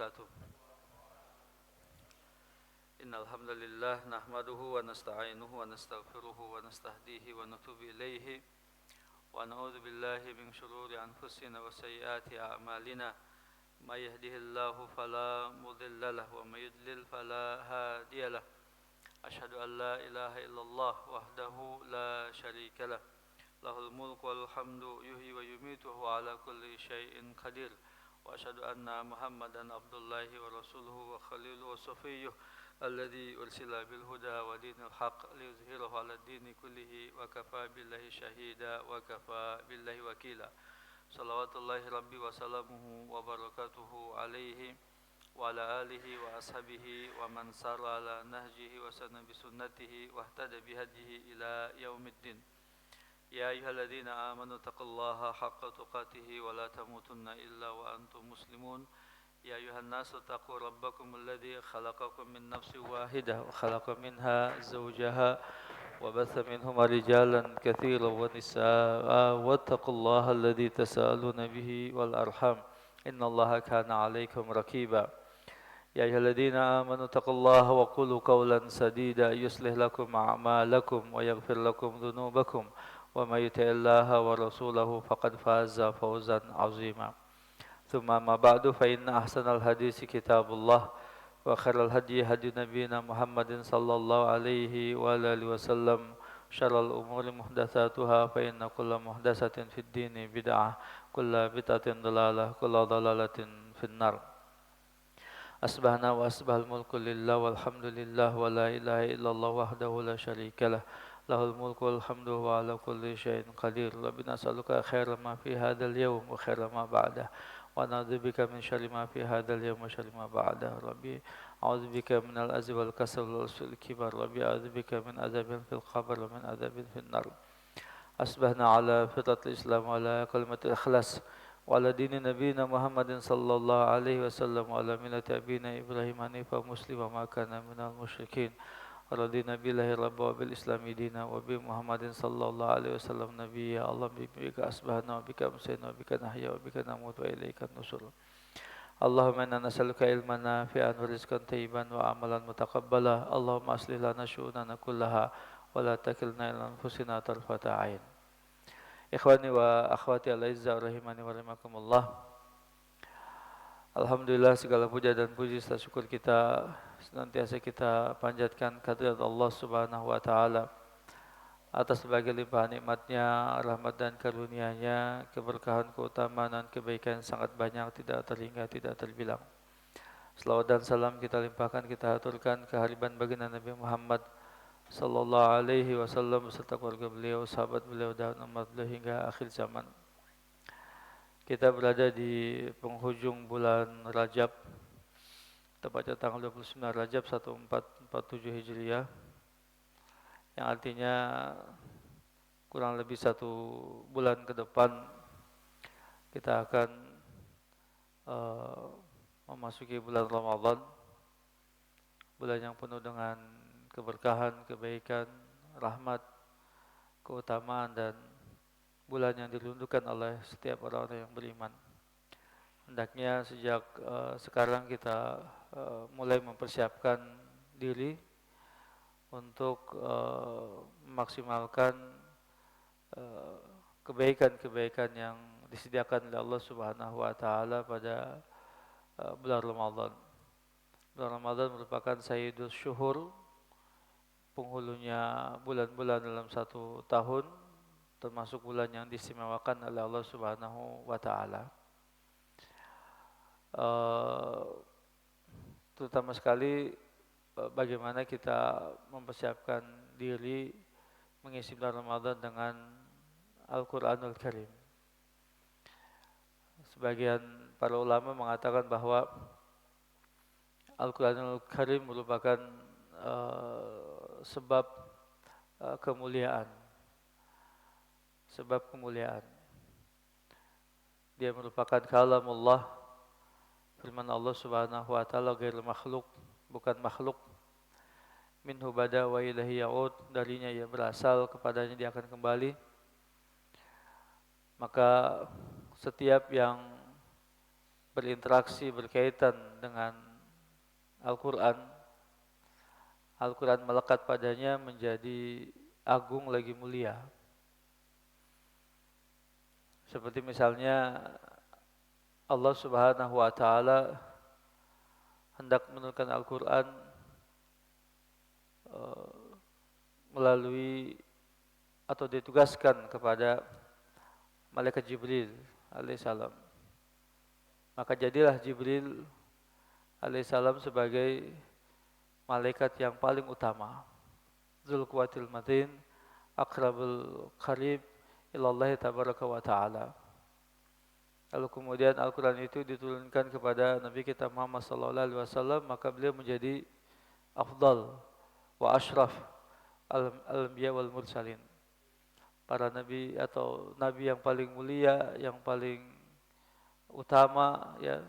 وبركاته إن الحمد لله نحمده ونستعينه ونستغفره ونستهديه ونتوب إليه ونعوذ بالله من شرور أنفسنا وسيئات أعمالنا ما يهده الله فلا مضل له وما يضلل فلا هادي له أشهد أن لا إله إلا الله وحده لا شريك له له الملك والحمد يحيي ويميت وهو على كل شيء قدير وأشهد أن محمدا عبد الله ورسوله وخليله وصفيه الذي أرسل بالهدى ودين الحق ليظهره على الدين كله وكفى بالله شهيدا وكفى بالله وكيلا صلوات الله ربي وسلامه وبركاته عليه وعلى آله وأصحابه ومن سار على نهجه وسن بسنته واهتدى بهديه إلى يوم الدين يا أيها الذين آمنوا اتقوا الله حق تقاته ولا تموتن إلا وأنتم مسلمون يا أيها الناس اتقوا ربكم الذي خلقكم من نفس واحدة وخلق منها زوجها وبث منهما رجالا كثيرا ونساء واتقوا الله الذي تساءلون به والأرحام إن الله كان عليكم رقيبا يا أيها الذين آمنوا اتقوا الله وقولوا قولا سديدا يصلح لكم أعمالكم ويغفر لكم ذنوبكم وما يطع الله ورسوله فقد فاز فوزا عظيما ثم ما بعد فإن أحسن الحديث كتاب الله وخير الهدي هدي نبينا محمد صلى الله عليه وآله وسلم شر الأمور محدثاتها فإن كل محدثة في الدين بدعة كل بدعة ضلالة كل ضلالة في النار أصبحنا وأصبح الملك لله والحمد لله ولا إله إلا الله وحده لا شريك له له الملك والحمد وعلى كل شيء قدير رب نسألك خير ما في هذا اليوم وخير ما بعده ونعوذ بك من شر ما في هذا اليوم وشر ما بعده ربي أعوذ بك من العجز والكسل والكبر ربي أعوذ بك من عذاب في القبر ومن عذاب في النار أصبحنا على فطرة الإسلام وعلى كلمة الإخلاص وعلى دين نبينا محمد صلى الله عليه وسلم وعلى ملة أبينا إبراهيم حنيفا مسلما وما كان من المشركين رضينا بالله ربا وبالإسلام دينا وبمحمد صلى الله عليه وسلم نبيا اللهم بك أصبحنا وبك أمسينا وبك نحيا وبك نموت وإليك النشور اللهم إنا نسألك علما نافعا ورزقا طيبا وعملا متقبلا اللهم أصلح لنا شؤوننا كلها ولا تكلنا إلى أنفسنا طرفة عين Ikhwani wa akhwati al-izzah rahimani wa rahimakumullah. Alhamdulillah segala puja dan puji serta syukur kita senantiasa kita panjatkan kehadirat Allah Subhanahu wa taala atas berbagai limpahan nikmatnya, rahmat dan karunia-Nya, keberkahan, keutamaan dan kebaikan sangat banyak tidak terhingga, tidak terbilang. Selawat dan salam kita limpahkan, kita aturkan kehadiran baginda Nabi Muhammad sallallahu alaihi wasallam beserta keluarga beliau, sahabat beliau dan umat beliau hingga akhir zaman. Kita berada di penghujung bulan Rajab, tepatnya tanggal 29 Rajab 1447 Hijriah, yang artinya kurang lebih 1 bulan ke depan kita akan memasuki bulan Ramadan, bulan yang penuh dengan keberkahan, kebaikan, rahmat, keutamaan dan bulan yang dirundukkan oleh setiap orang-orang yang beriman. Hendaknya sejak sekarang kita mulai mempersiapkan diri untuk memaksimalkan kebaikan-kebaikan yang disediakan oleh Allah Subhanahu wa taala pada bulan Ramadan. Bulan Ramadan merupakan sayyidus syuhur, penghulunya bulan-bulan dalam 1 tahun, termasuk bulan yang diistimewakan oleh Allah Subhanahu wa taala. Terutama sekali bagaimana kita mempersiapkan diri mengisi bulan Ramadan dengan Al-Qur'anul Karim. Sebagian para ulama mengatakan bahwa Al-Qur'anul Karim merupakan sebab kemuliaan. Sebab kemuliaan. Dia merupakan kalamullah, firman Allah Subhanahu wa taala, ghairul makhluk, bukan makhluk. Minhu bada wa ilaihi ya'ud, darinya ia berasal, kepadanya dia akan kembali. Maka setiap yang berinteraksi, berkaitan dengan Al-Quran, Al-Quran melekat padanya menjadi agung lagi mulia. Seperti misalnya Allah Subhanahu wa taala hendak menurunkan Al-Quran melalui atau ditugaskan kepada malaikat Jibril alaihissalam. Maka jadilah Jibril alaihissalam sebagai malaikat yang paling utama. Dzul Quwwatil Matin, aqrabul qarib ilallahi tabaraka wa ta'ala. Lalu kemudian Al-Quran itu diturunkan kepada Nabi kita Muhammad sallallahu alaihi wasallam, maka beliau menjadi afdal wa ashraf al-anbiya wal mursalin. Para nabi atau nabi yang paling mulia, yang paling utama ya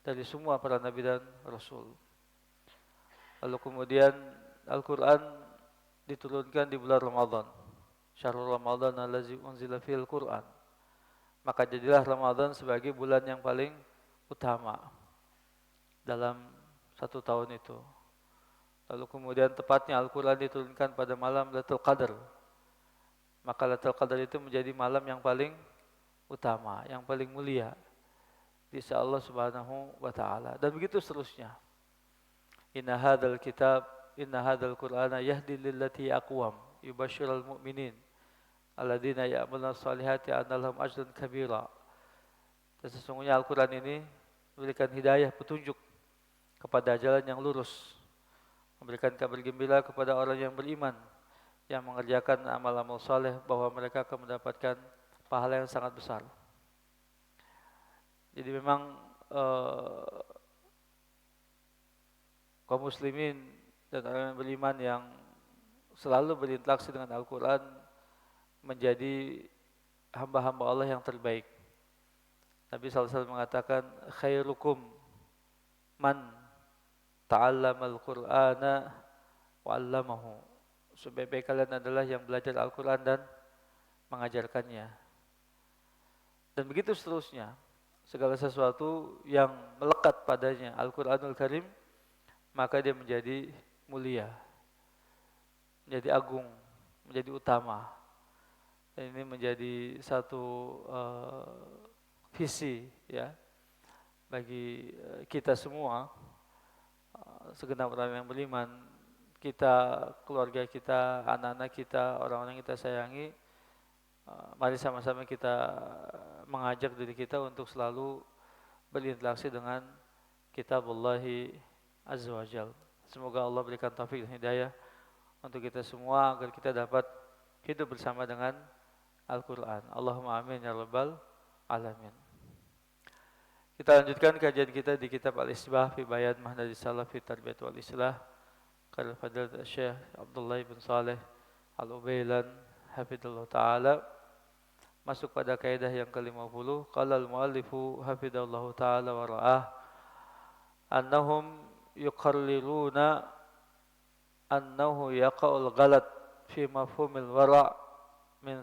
dari semua para nabi dan rasul. Lalu kemudian Al-Quran diturunkan di bulan Ramadan. Syahrul Ramadan allazi unzila fil Quran. Maka jadilah Ramadan sebagai bulan yang paling utama dalam satu tahun itu. Lalu kemudian tepatnya Al-Quran diturunkan pada malam Lailatul Qadar. Maka Lailatul Qadar itu menjadi malam yang paling utama, yang paling mulia di sisi Allah Subhanahu wa taala. Dan begitu seterusnya. Inna hadzal Qur'ana yahdi lillati aqwam, yubashshirul mu'minin alladzina ya'maluna shalihati anna lahum ajran kabira. Dan sesungguhnya Al-Quran ini memberikan hidayah, petunjuk kepada jalan yang lurus, memberikan kabar gembira kepada orang yang beriman, yang mengerjakan amal-amal saleh, bahwa mereka akan mendapatkan pahala yang sangat besar. Jadi memang kaum muslimin dan orang yang beriman yang selalu berinteraksi dengan Al-Quran menjadi hamba-hamba Allah yang terbaik. Nabi SAW mengatakan, khairukum man ta'allamal Qur'ana wa 'allamahu. Sebaik-baik kalian adalah yang belajar Al-Quran dan mengajarkannya. Dan begitu seterusnya. Segala sesuatu yang melekat padanya Al-Quranul Karim, maka dia menjadi mulia, menjadi agung, menjadi utama. Dan ini menjadi satu visi ya bagi kita semua, segenap orang yang beriman, kita, keluarga kita, anak-anak kita, orang-orang yang kita sayangi. Mari sama-sama kita mengajak diri kita untuk selalu berinteraksi dengan Kitabullahi Azza wa Jal. Semoga Allah berikan taufik dan hidayah untuk kita semua agar kita dapat hidup bersama dengan Al-Quran. Allahumma amin ya rabbal alamin. Kita lanjutkan kajian kita di kitab Al-Isbah fi Bayan Mahdhajis Salaf fi Tarbiyat wal Islah karya Fadilat Syekh Abdullah bin Saleh Al-Ubailan hafidhullah ta'ala. Masuk pada kaidah yang ke-50. Qala al-muallifu hafidhullah ta'ala wa ra'ah annahum yuqarriruna annahu yaqa'ul ghalat fi mafhumil wara' min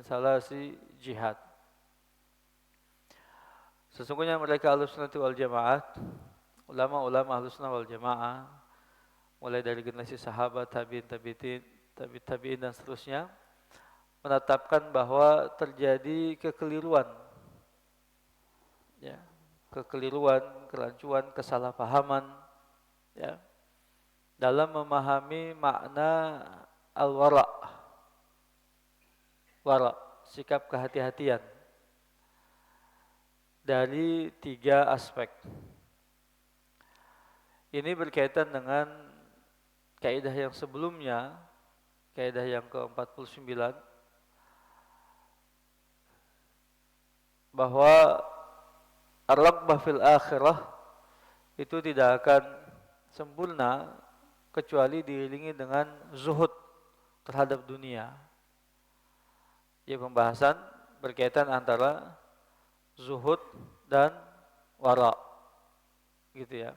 salasi jihad. Sesungguhnya mereka Ahlussunnah wal Jamaah, ulama-ulama Ahlussunnah wal Jamaah, mulai dari generasi sahabat, tabi'in dan seterusnya, menetapkan bahwa terjadi kekeliruan, ya, kerancuan, kesalahpahaman, ya, dalam memahami makna al-wara', sikap kehati-hatian dari 3 aspek. Ini berkaitan dengan kaidah yang sebelumnya, kaidah yang ke-49, bahwa ar-raghbah fil akhirah itu tidak akan sempurna kecuali diiringi dengan zuhud terhadap dunia. Ya, pembahasan berkaitan antara zuhud dan wara, gitu ya.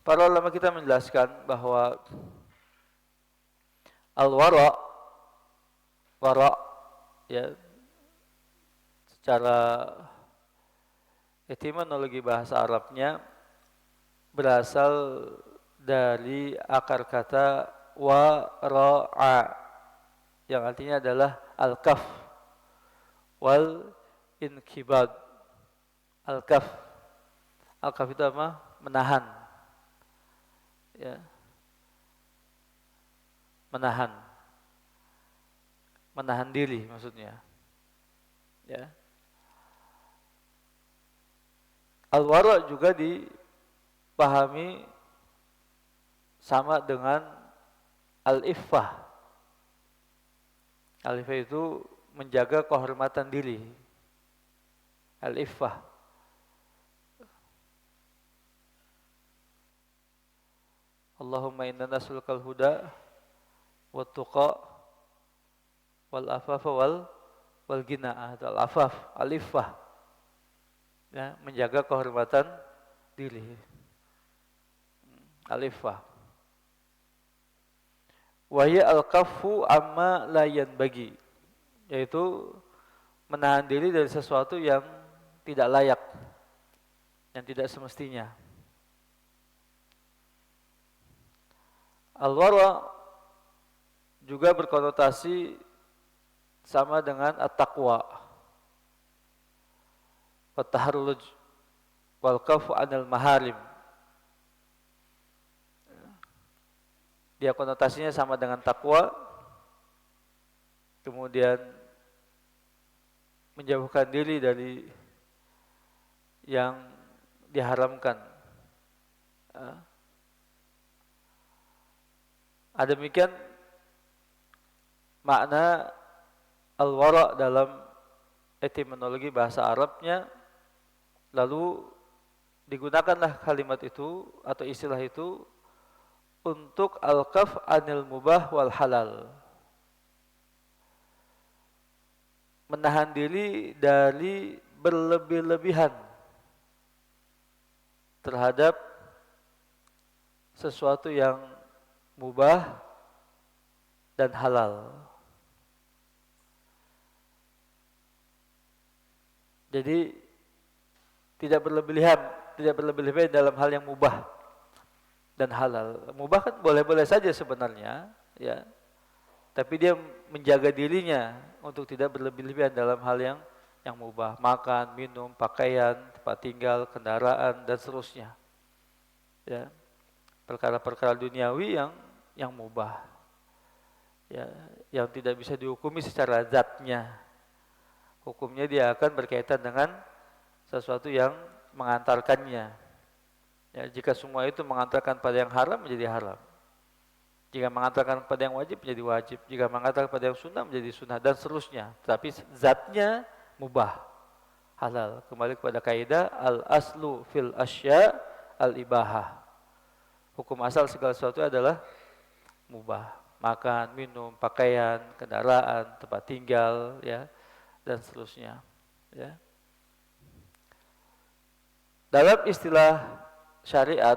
Para ulama kita menjelaskan bahwa al-wara, ya, secara etimologi bahasa Arabnya berasal dari akar kata wara'a yang artinya adalah al-kaf wal inkibad. Al-kaf, al-kaf itu apa? Menahan, ya, menahan diri maksudnya, ya. Al-wara' juga dipahami sama dengan al-iffah. Al-iffah itu menjaga kehormatan diri. Al-iffah. Allahumma inna nas'alukal huda wat tuqa wal afafa wal ghina. Al-afaf, al-iffah. Ya, menjaga kehormatan diri. Al-iffah. Wa hiya al-kaffu amma la yanbaghi, yaitu menahan diri dari sesuatu yang tidak layak, yang tidak semestinya. Al-wara juga berkonotasi sama dengan at-taqwa, wat-taharruj, wal kafu 'anil maharim. Dia konotasinya sama dengan takwa, kemudian menjauhkan diri dari yang diharamkan. Demikian makna al-wara' dalam etimologi bahasa Arabnya. Lalu digunakanlah kalimat itu atau istilah itu untuk al-kaf anil mubah wal halal, menahan diri dari berlebih-lebihan terhadap sesuatu yang mubah dan halal. Jadi tidak berlebih-lebihan dalam hal yang mubah dan halal. Mubah kan boleh-boleh saja sebenarnya, ya. Tapi dia menjaga dirinya untuk tidak berlebih-lebihan dalam hal yang mubah, makan, minum, pakaian, tempat tinggal, kendaraan dan seterusnya. Ya. Perkara-perkara duniawi yang mubah. Ya, yang tidak bisa dihukumi secara zatnya. Hukumnya dia akan berkaitan dengan sesuatu yang mengantarkannya. Ya, jika semua itu mengantarkan pada yang haram menjadi haram. Jika mengantarkan pada yang wajib menjadi wajib. Jika mengantarkan pada yang sunnah menjadi sunnah dan seterusnya. Tapi zatnya mubah, halal. Kembali kepada kaidah al-aslu fil asya al-ibahah. Hukum asal segala sesuatu adalah mubah. Makan, minum, pakaian, kendaraan, tempat tinggal, ya, dan seterusnya. Ya. Dalam istilah syariat,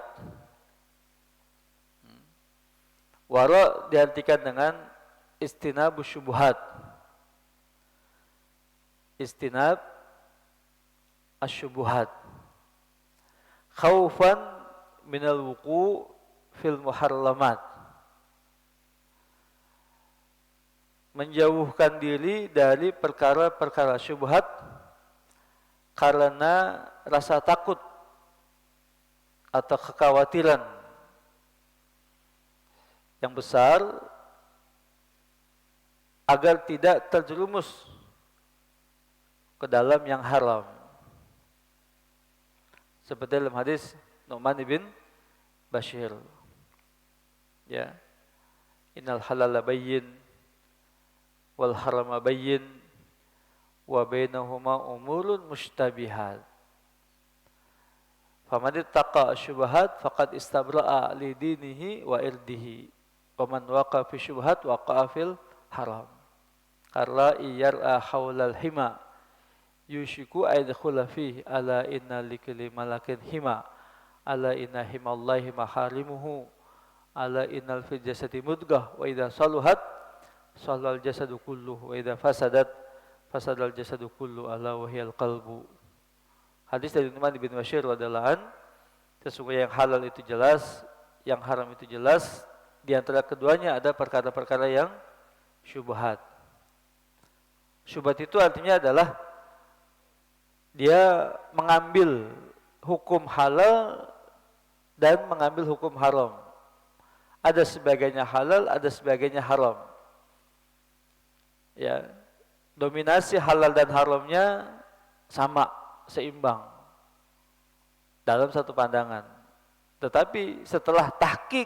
wara diartikan dengan istinab syubhat. Istinab asyubuhat. Khaufan minal wuqu' fil muharramat. Menjauhkan diri dari perkara-perkara syubhat karena rasa takut atau kekhawatiran yang besar agar tidak terjerumus ke dalam yang haram. Seperti dalam hadis Nu'man bin Bashir. Ya. Innal halala bayyin wal harama bayyin wa bainahuma umurun mushtabihat. Faman ittaqa syubhat faqad istabra'a li dinihi wa irdihi. Wa man waqa fi syubhat waqa'a fil haram. Karla iyar'a haulal hima yushiku aydkhula fihi ala inna likulli malakin hima ala inna himallahi maharimuhu ala innal fil jasadi mudghah wa idza saluhat salal jasadu kulluhu wa idza fasadat fasadal jasadu kullu ala wahyal qalbu. Hadis dari Nu'man bin Bashir radhiyallahu an, sesungguhnya yang halal itu jelas, yang haram itu jelas, di antara keduanya ada perkara-perkara yang syubhat. Syubhat itu artinya adalah dia mengambil hukum halal dan mengambil hukum haram. Ada sebagainya halal, ada sebagainya haram. Ya, dominasi halal dan haramnya sama, seimbang dalam satu pandangan. Tetapi setelah tahqiq,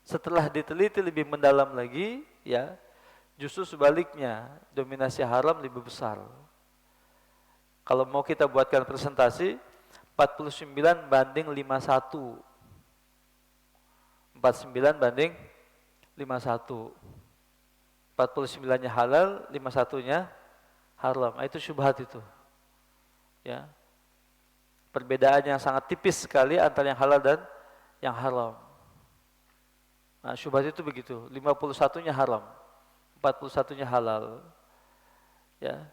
setelah diteliti lebih mendalam lagi, ya, justru sebaliknya, dominasi haram lebih besar. Kalau mau kita buatkan presentasi, 49 banding 51. 49 banding 51. 49-nya halal, 51-nya haram. Itu syubhat itu. Ya. Perbedaan yang sangat tipis sekali antara yang halal dan yang haram. Nah, syubhat itu begitu. 51-nya haram, 41-nya halal. Ya.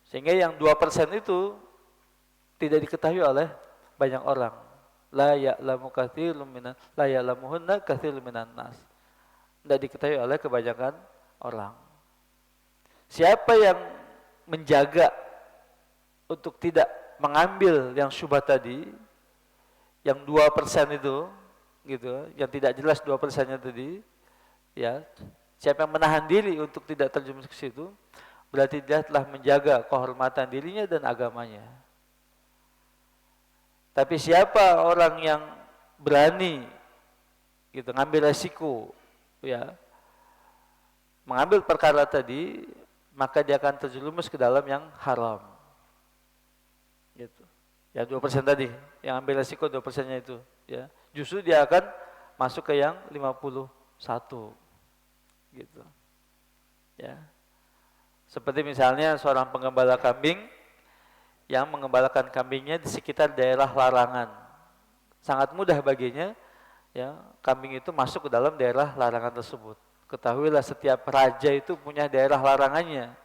Sehingga yang 2% itu tidak diketahui oleh banyak orang. La ya'lamu katsirun minan, la ya'lamuhunna katsirun minan nas. Tidak diketahui oleh kebanyakan orang. Siapa yang menjaga untuk tidak mengambil yang syubhat tadi, yang 2% itu, gitu, yang tidak jelas 2%-nya tadi, ya, siapa yang menahan diri untuk tidak terjerumus ke situ, berarti dia telah menjaga kehormatan dirinya dan agamanya. Tapi siapa orang yang berani gitu ngambil resiko, ya, mengambil perkara tadi, maka dia akan terjerumus ke dalam yang haram. Gitu. Ya 2% tadi, yang ambil resiko 2%-nya itu, ya. Justru dia akan masuk ke yang 51. Gitu. Ya. Seperti misalnya seorang penggembala kambing yang mengembalakan kambingnya di sekitar daerah larangan. Sangat mudah baginya, ya, kambing itu masuk ke dalam daerah larangan tersebut. Ketahuilah setiap raja itu punya daerah larangannya.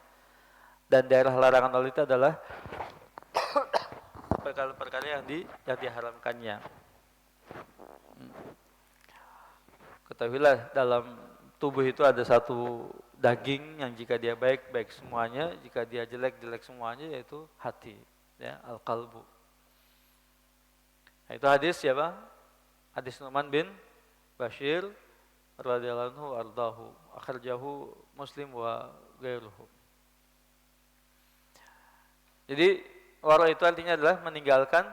Dan daerah larangan Allah itu adalah perkara-perkara yang diharamkannya. Ketahuilah dalam tubuh itu ada satu daging yang jika dia baik, baik semuanya, jika dia jelek, jelek semuanya, yaitu hati, ya, al-qalbu. Nah, itu hadis siapa? Hadis Nu'man bin Bashir radhiyallahu anhu ardahu, akhrajahu Muslim wa ghairuhu. Jadi wara itu artinya adalah meninggalkan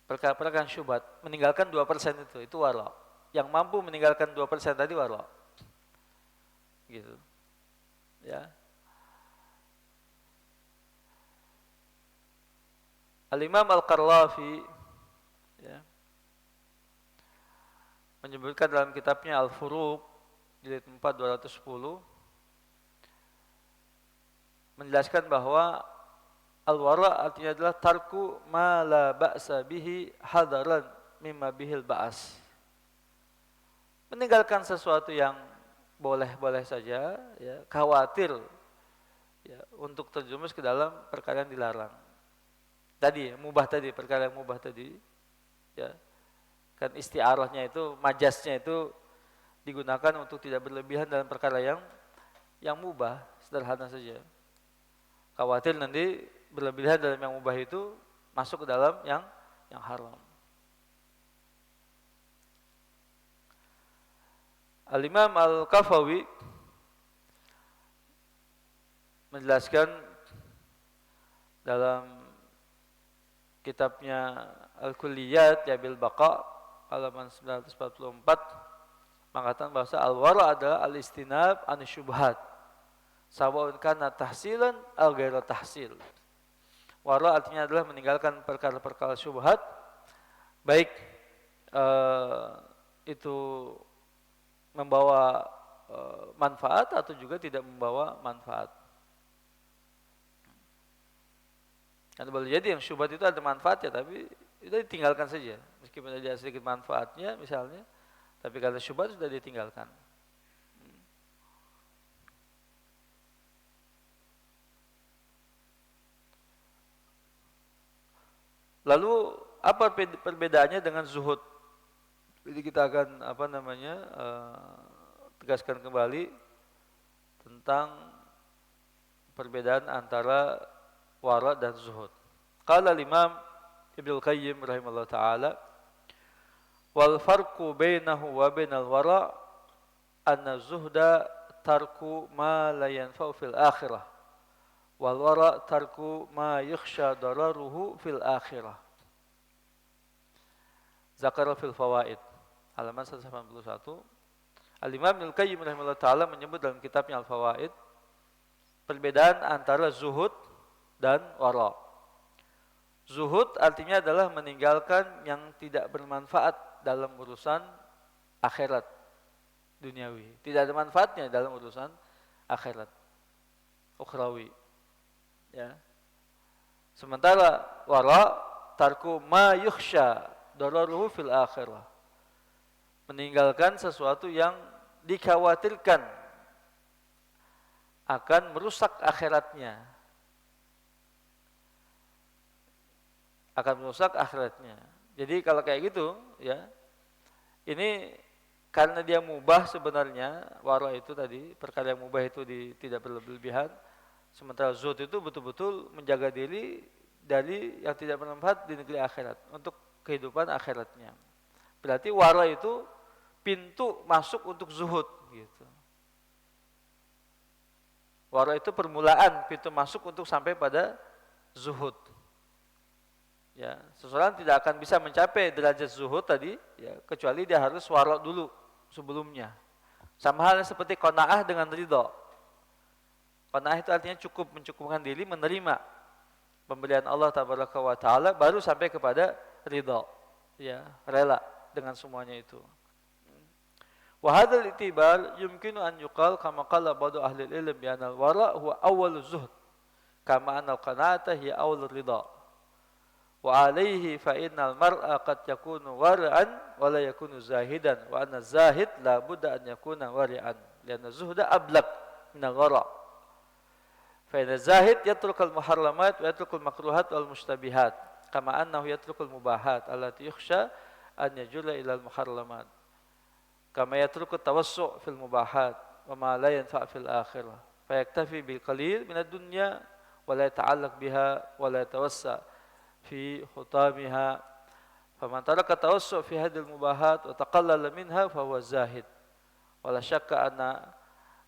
perkara-perkara syubhat, meninggalkan 2% itu wara. Yang mampu meninggalkan 2% tadi wara. Gitu. Ya. Al-Imam Al-Qarlafi, ya, menyebutkan dalam kitabnya Al-Furuq jilid 4 210 menjelaskan bahwa al-wara artinya adalah tarku ma la ba'sa bihi hadaran mimma bihil ba'as. Meninggalkan sesuatu yang boleh-boleh saja, ya, khawatir, ya, untuk terjerumus ke dalam perkara yang dilarang. Tadi mubah tadi, perkara yang mubah tadi, ya, kan isti'arahnya itu, majasnya itu digunakan untuk tidak berlebihan dalam perkara yang mubah, sederhana saja. Khawatir nanti berlebihan dalam yang mubah itu masuk ke dalam yang haram. Al-Imam Al-Kafawi menjelaskan dalam kitabnya Al-Kulliyat Yabil Baqa halaman 944 mengatakan bahwa al-wara adalah al-istinab anisyubhat sawa'un kana tahsilan al ghairu tahsil. Wara artinya adalah meninggalkan perkara-perkara syubhat, baik itu membawa manfaat atau juga tidak membawa manfaat. Karena boleh jadi yang syubhat itu ada manfaatnya, tapi itu ditinggalkan saja. Meskipun ada sedikit manfaatnya misalnya, tapi karena syubhat sudah ditinggalkan. Lalu apa perbedaannya dengan zuhud? Jadi kita akan tegaskan kembali tentang perbedaan antara wara dan zuhud. Qala Imam Ibnu Qayyim rahimahullah taala, wal farqu bainahu wa bainal wara anna zuhda tarku ma la yanfa'u fil akhirah wal wara tarku ma yukhsha dararuhu fil akhirah. Zakara fil fawaid halaman 181. Al-Imam Ibnu Qayyim rahimahullah taala menyebut dalam kitabnya Al-Fawaid perbedaan antara zuhud dan wara. Zuhud artinya adalah meninggalkan yang tidak bermanfaat dalam urusan akhirat duniawi. Tidak ada manfaatnya dalam urusan akhirat ukhrawi. Ya. Sementara wara tarku ma yukhsha dararuhu fil akhirah. Meninggalkan sesuatu yang dikhawatirkan akan merusak akhiratnya. Akan merusak akhiratnya. Jadi kalau kayak gitu, ya, ini karena dia mubah sebenarnya, wara itu tadi, perkara yang mubah itu tidak berlebihan, sementara zuhud itu betul-betul menjaga diri dari yang tidak bermanfaat di negeri akhirat, untuk kehidupan akhiratnya. Berarti wara itu pintu masuk untuk zuhud gitu. Wara itu permulaan pintu masuk untuk sampai pada zuhud. Ya, seseorang tidak akan bisa mencapai derajat zuhud tadi, ya, kecuali dia harus wara dulu sebelumnya. Sama halnya seperti qanaah dengan ridha. Qanaah itu artinya cukup, mencukupkan diri, menerima pemberian Allah tabaraka wa taala, baru sampai kepada ridha. Ya, rela dengan semuanya itu. Wa hadzal itibar yumkinu an yuqal kama qala ba'du ahli al-ilm bi anna al-wara' huwa awwal zuhd kama anna al-qana'ata hiya awwal ridha. Wa alayhi fa innal mar'a qad yakunu wara'an wa la yakunu zahidan wa anna zahid la budda an yakuna wari'an lianna zuhda ablaq min al-wara'. Fa inna zahid yatrukul muharramat wa yatrukul makruhat wal mushtabihat kama annahu yatrukul mubahat allati yukhsha an yajula ila al-muharramat. Kama yatruku tawassu' fil mubahat wa ma la yanfa' fil akhirah fa yaktafi bil qalil min ad-dunya wa la yata'allaq biha wa la yatawassa' fi khutamiha faman taraka tawassu' fi hadhihi al-mubahat wa taqallala minha fa huwa zahid wa la shakka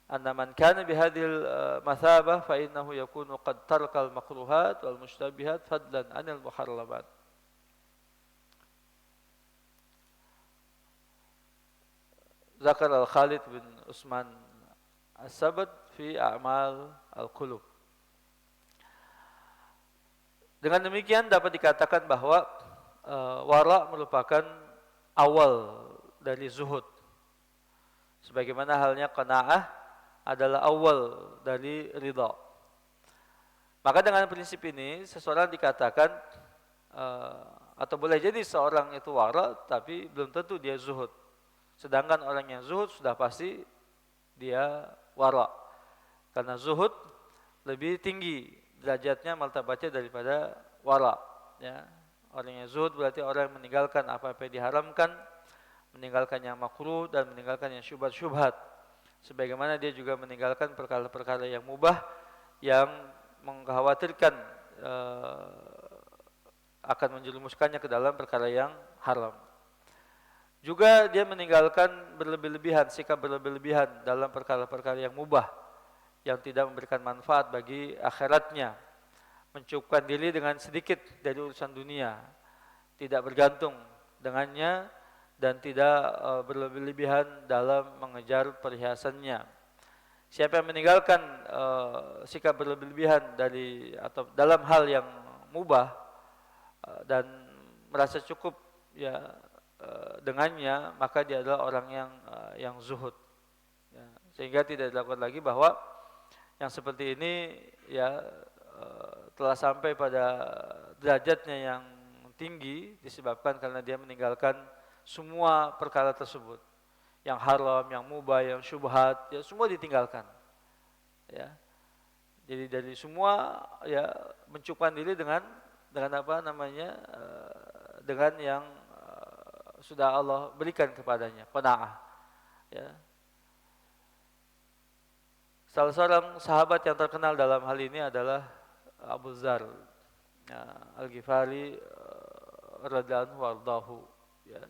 anna man kana bi hadhihi al-mathabah fa innahu yakunu qad taraka al-makruhat wal mushtabihat fadlan 'anil muharramat. Zakar al-Khalid bin Utsman as-Sabat fi a'mal al-qulub. Dengan demikian dapat dikatakan bahwa wara merupakan awal dari zuhud. Sebagaimana halnya qanaah adalah awal dari ridha. Maka dengan prinsip ini seseorang dikatakan atau boleh jadi seorang itu wara tapi belum tentu dia zuhud. Sedangkan orang yang zuhud sudah pasti dia wara. Karena zuhud lebih tinggi derajatnya, martabatnya daripada wara. Ya. Orang yang zuhud berarti orang yang meninggalkan apa-apa yang diharamkan, meninggalkan yang makruh dan meninggalkan yang syubhat-syubhat. Sebagaimana dia juga meninggalkan perkara-perkara yang mubah yang mengkhawatirkan akan menjerumuskannya ke dalam perkara yang haram. Juga dia meninggalkan berlebih-lebihan, sikap berlebih-lebihan dalam perkara-perkara yang mubah, yang tidak memberikan manfaat bagi akhiratnya. Mencukupkan diri dengan sedikit dari urusan dunia, tidak bergantung dengannya, dan tidak berlebih-lebihan dalam mengejar perhiasannya. Siapa yang meninggalkan sikap berlebih-lebihan atau dalam hal yang mubah dan merasa cukup ya dengannya, maka dia adalah orang yang zuhud. Ya, sehingga tidak dilakukan lagi bahwa yang seperti ini ya telah sampai pada derajatnya yang tinggi disebabkan karena dia meninggalkan semua perkara tersebut, yang haram, yang mubah, yang syubhat, ya semua ditinggalkan. Ya, jadi dari semua ya mencukupkan diri dengan dengan apa namanya? Dengan yang sudah Allah berikan kepadanya, qanaah. Ya. Salah seorang sahabat yang terkenal dalam hal ini adalah Abu Dzar Al-Ghifari radhiyallahu anhu wardahu, ya.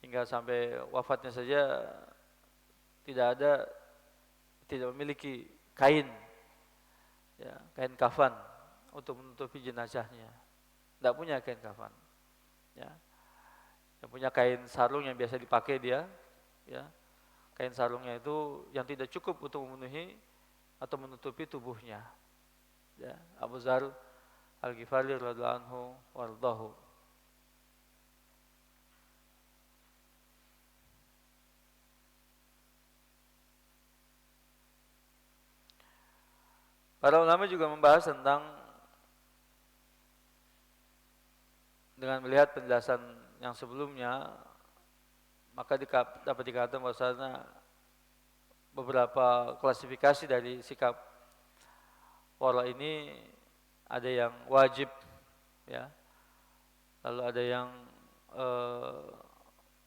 Hingga sampai wafatnya saja tidak memiliki kain, ya, kain kafan untuk menutupi jenazahnya. Tidak punya kain kafan, ya. Yang punya kain sarung yang biasa dipakai dia, ya. Kain sarungnya itu yang tidak cukup untuk memenuhi atau menutupi tubuhnya. Ya, Abu Dzar Al-Ghifari radhiyallahu anhu wardahu. Para ulama juga membahas tentang dengan melihat penjelasan yang sebelumnya, maka dapat dikatakan bahwasanya beberapa klasifikasi dari sikap wara ini ada yang wajib, ya, lalu ada yang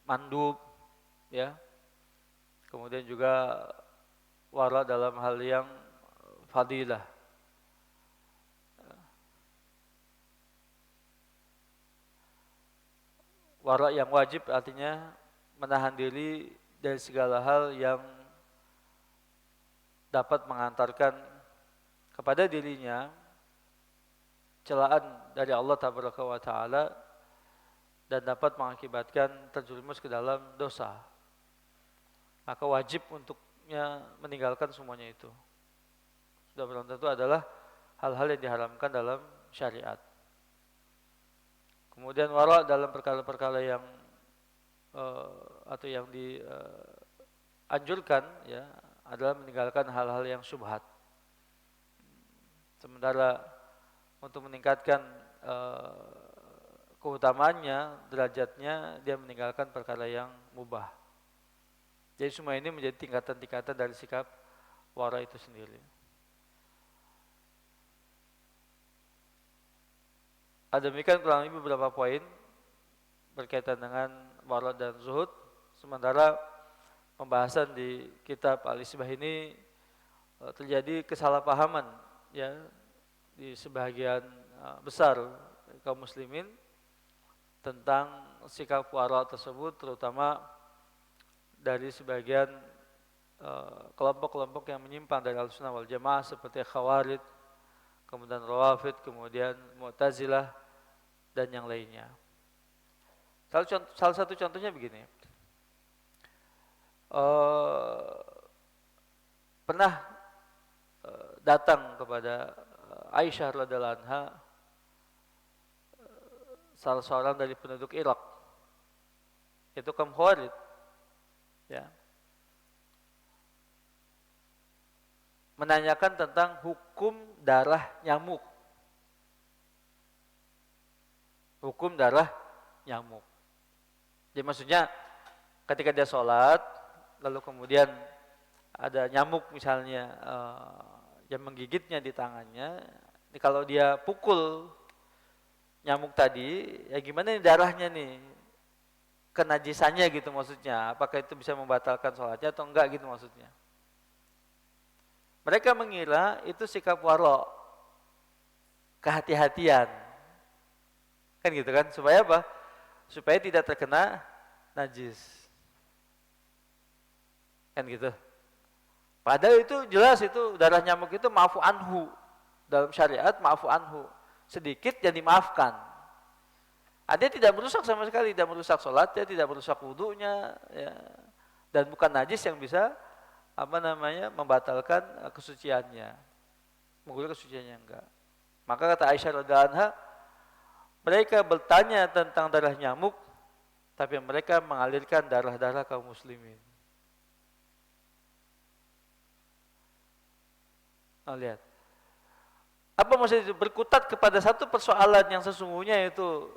mandub, ya, kemudian juga wara dalam hal yang fadilah. Wara yang wajib artinya menahan diri dari segala hal yang dapat mengantarkan kepada dirinya celaan dari Allah Tabaraka wa Ta'ala dan dapat mengakibatkan terjerumus ke dalam dosa. Maka wajib untuknya meninggalkan semuanya itu. Sudah belum tentu adalah hal-hal yang diharamkan dalam syariat. Kemudian wara dalam perkara-perkara yang atau yang dianjurkan, ya, adalah meninggalkan hal-hal yang syubhat. Sementara untuk meningkatkan keutamaannya, derajatnya, dia meninggalkan perkara yang mubah. Jadi semua ini menjadi tingkatan-tingkatan dari sikap wara itu sendiri. Ada demikian kurang lebih beberapa poin berkaitan dengan wara dan zuhud. Sementara pembahasan di kitab Al-Isbah ini terjadi kesalahpahaman, ya, di sebagian besar kaum muslimin tentang sikap wara tersebut, terutama dari sebagian kelompok-kelompok yang menyimpang dari Ahlussunnah wal Jamaah seperti Khawarij, kemudian Rawafid, kemudian Mu'tazilah dan yang lainnya. Salah satu contohnya begini. Pernah datang kepada Aisyah radhiyallahu anha salah seorang dari penduduk Irak, itu kaum Khawarij, ya, menanyakan tentang hukum darah nyamuk. Hukum darah nyamuk. Jadi maksudnya ketika dia sholat, lalu kemudian ada nyamuk misalnya yang menggigitnya di tangannya, kalau dia pukul nyamuk tadi, ya gimana nih darahnya nih, kenajisannya gitu maksudnya, apakah itu bisa membatalkan sholatnya atau enggak gitu maksudnya. Mereka mengira itu sikap wara, kehati-hatian, kan gitu kan, supaya apa? Supaya tidak terkena najis, kan gitu. Padahal itu jelas itu darah nyamuk itu ma'fu anhu, dalam syariat ma'fu anhu, sedikit yang dimaafkan. Dia tidak merusak sama sekali, tidak merusak sholatnya, tidak merusak wudunya, ya, dan bukan najis yang bisa membatalkan kesuciannya, menggugurkan kesuciannya, enggak. Maka kata Aisyah radhiyallahu anha, mereka bertanya tentang darah nyamuk, tapi mereka mengalirkan darah-darah kaum muslimin. Nah, lihat. Apa maksudnya itu? Berkutat kepada satu persoalan yang sesungguhnya itu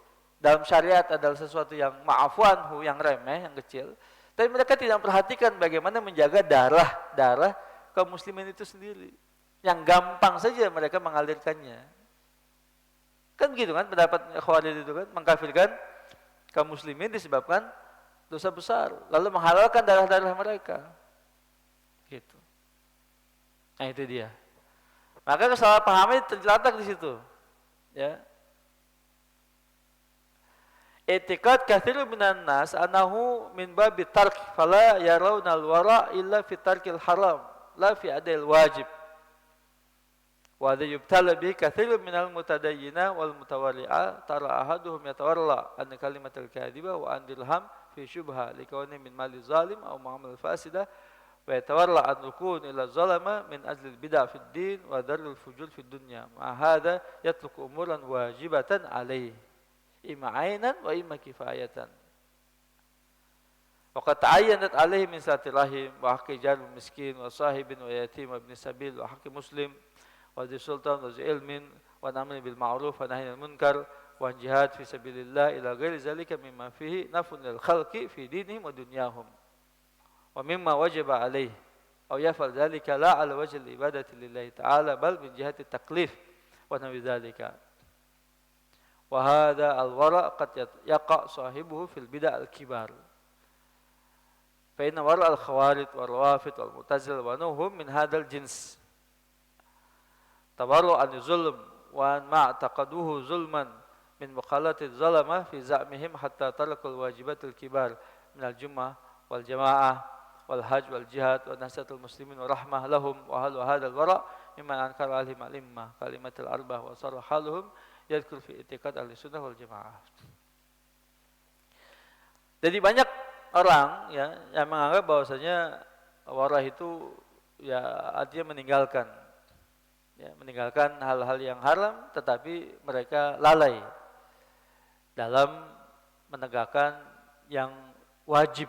dalam syariat adalah sesuatu yang ma'fu anhu, yang remeh, yang kecil. Tapi mereka tidak memperhatikan bagaimana menjaga darah kaum muslimin itu sendiri. Yang gampang saja mereka mengalirkannya. Kan begitu kan pendapat Khawarij itu kan, mengkafirkan kaum muslimin disebabkan dosa besar, lalu menghalalkan darah-darah mereka. Gitu. Nah itu dia. Maka kesalahpahaman terletak di situ. Ya. I'tiqad katsirun minan nas annahu min babi tark fala yarawna al-wara illa fi tarkil haram la fi adil wajib. Wa hadha yubtala bihi katsirun minal mutadayyina wal mutawalli'a tara ahaduhum yatawarla an kalimatul kadhiba wa an dirham fi syubha likawni min mali zalim aw muamalah fasida wa yatawarla an rukun ila zalama min ajli al-bid'ah fid din wa darul fujur fid dunya. Ma hadha yatluku umuran wajibatan alaihi imma ainan wa imma kifayatan. Wa qad ta'ayyanat alaihi min satirahim wa haqqi jarul miskin wa sahibin wa yatim wa ibn sabil wa haqqi muslim wa di sultan wa zi ilmin wa amri bil ma'ruf wa nahyi anil munkar wa jihad fi sabilillah ila ghairi zalika mimma fihi naf'un lil khalqi fi dinihim wa dunyahum wa mimma wajaba alaihi aw yaf'al dhalika la ala wajhi al ibadati lillahi ta'ala bal min jihati taklif wa nawi dzalika. Wa hadha al-wara' qad yaqa sahibuhu fil bid'ah al-kibar. Fa inna wara' al-khawarij wal rawafid wal mu'tazilah wa nuhum min hadzal jins. Tabarru an zulm wa an ma'taqaduhu zulman min mukhalati zalama fi za'mihim hatta tarakul wajibatul kibar min al-jum'ah wal jama'ah wal hajj wal jihad wa nasatul muslimin wa rahmah lahum wa hadzal wara' mimman ankara alihim al-imma kalimatul arba'ah wa sarah haluhum yadkur fi i'tiqad ahlussunnah wal jamaah. Jadi banyak orang ya yang menganggap bahwasanya warah itu ya artinya meninggalkan hal-hal yang haram, tetapi mereka lalai dalam menegakkan yang wajib.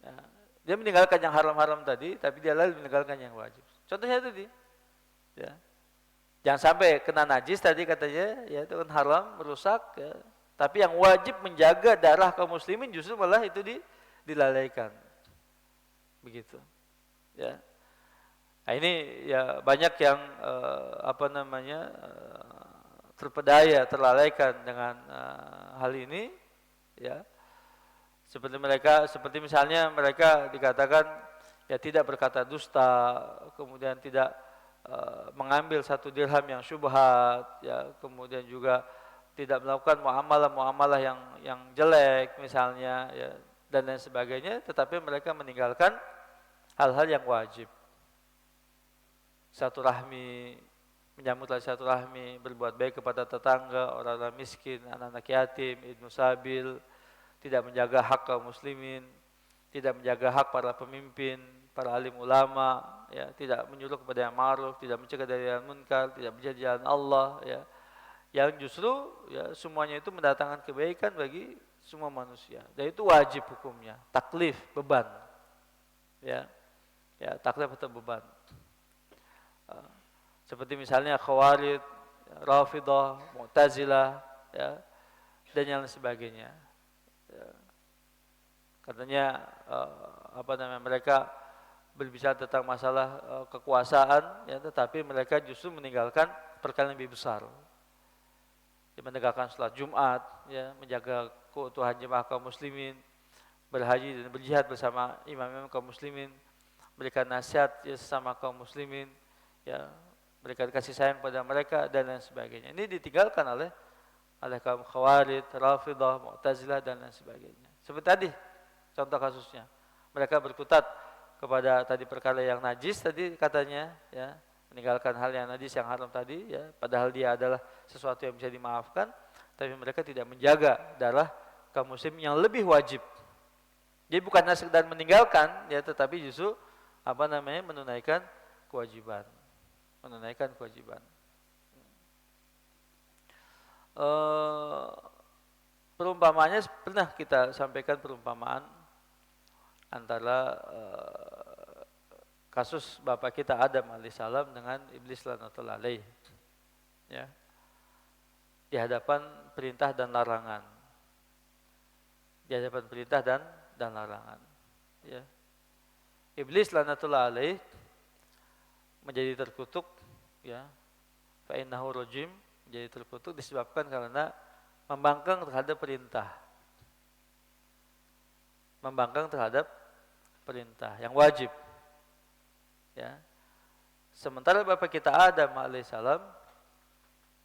Ya, dia meninggalkan yang haram-haram tadi, tapi dia lalai meninggalkan yang wajib. Contohnya tadi, ya. Jangan sampai kena najis tadi katanya, ya itu kan haram, merusak. Ya. Tapi yang wajib menjaga darah kaum muslimin justru malah itu dilalaikan, begitu. Ya. Nah, ini ya banyak yang terpedaya, terlalaikan dengan hal ini, ya. Seperti misalnya mereka dikatakan ya tidak berkata dusta, kemudian tidak mengambil satu dirham yang syubhat, ya, kemudian juga tidak melakukan muamalah yang jelek misalnya, ya, dan lain sebagainya, tetapi mereka meninggalkan hal-hal yang wajib. Silaturahmi, menyambut silaturahmi, berbuat baik kepada tetangga, orang-orang miskin, anak-anak yatim, ibnu sabil, tidak menjaga hak kaum muslimin, tidak menjaga hak para pemimpin, para alim ulama, ya, tidak menyuruh kepada yang ma'ruf, tidak mencegah dari yang munkar, tidak menjadi jalan Allah, ya, yang justru ya semuanya itu mendatangkan kebaikan bagi semua manusia. Dan itu wajib hukumnya, taklif, beban, ya, taklif atau beban. Seperti misalnya Khawarij, Rafidah, Mu'tazilah, ya, dan yang sebagainya. Ya. Katanya mereka berbicara tentang masalah kekuasaan, ya, tetapi mereka justru meninggalkan perkara yang lebih besar. Ya, menegakkan salat Jumat, ya, menjaga keutuhan jemaah kaum muslimin, berhaji dan berjihad bersama imam-imam kaum muslimin, berikan nasihat ya, sesama kaum muslimin, ya, berikan kasih sayang pada mereka dan lain sebagainya. Ini ditinggalkan oleh kaum Khawarij, Rafidah, Mu'tazilah dan lain sebagainya. Seperti tadi contoh kasusnya, mereka berkutat kepada tadi perkara yang najis tadi katanya, ya, meninggalkan hal yang najis yang haram tadi, ya, padahal dia adalah sesuatu yang bisa dimaafkan, tapi mereka tidak menjaga darah kaum muslim yang lebih wajib. Jadi bukan sekedar meninggalkan, ya, tetapi justru menunaikan kewajiban. Perumpamaannya pernah kita sampaikan perumpamaan antara kasus bapak kita Adam alaihissalam dengan iblis laknatullah alaih, ya, di hadapan perintah dan larangan, ya. Iblis laknatullah alaih menjadi terkutuk, ya, fa innahu rajim, menjadi terkutuk disebabkan karena membangkang terhadap perintah. Membangkang terhadap perintah yang wajib. Ya. Sementara Bapak kita Adam alaihissalam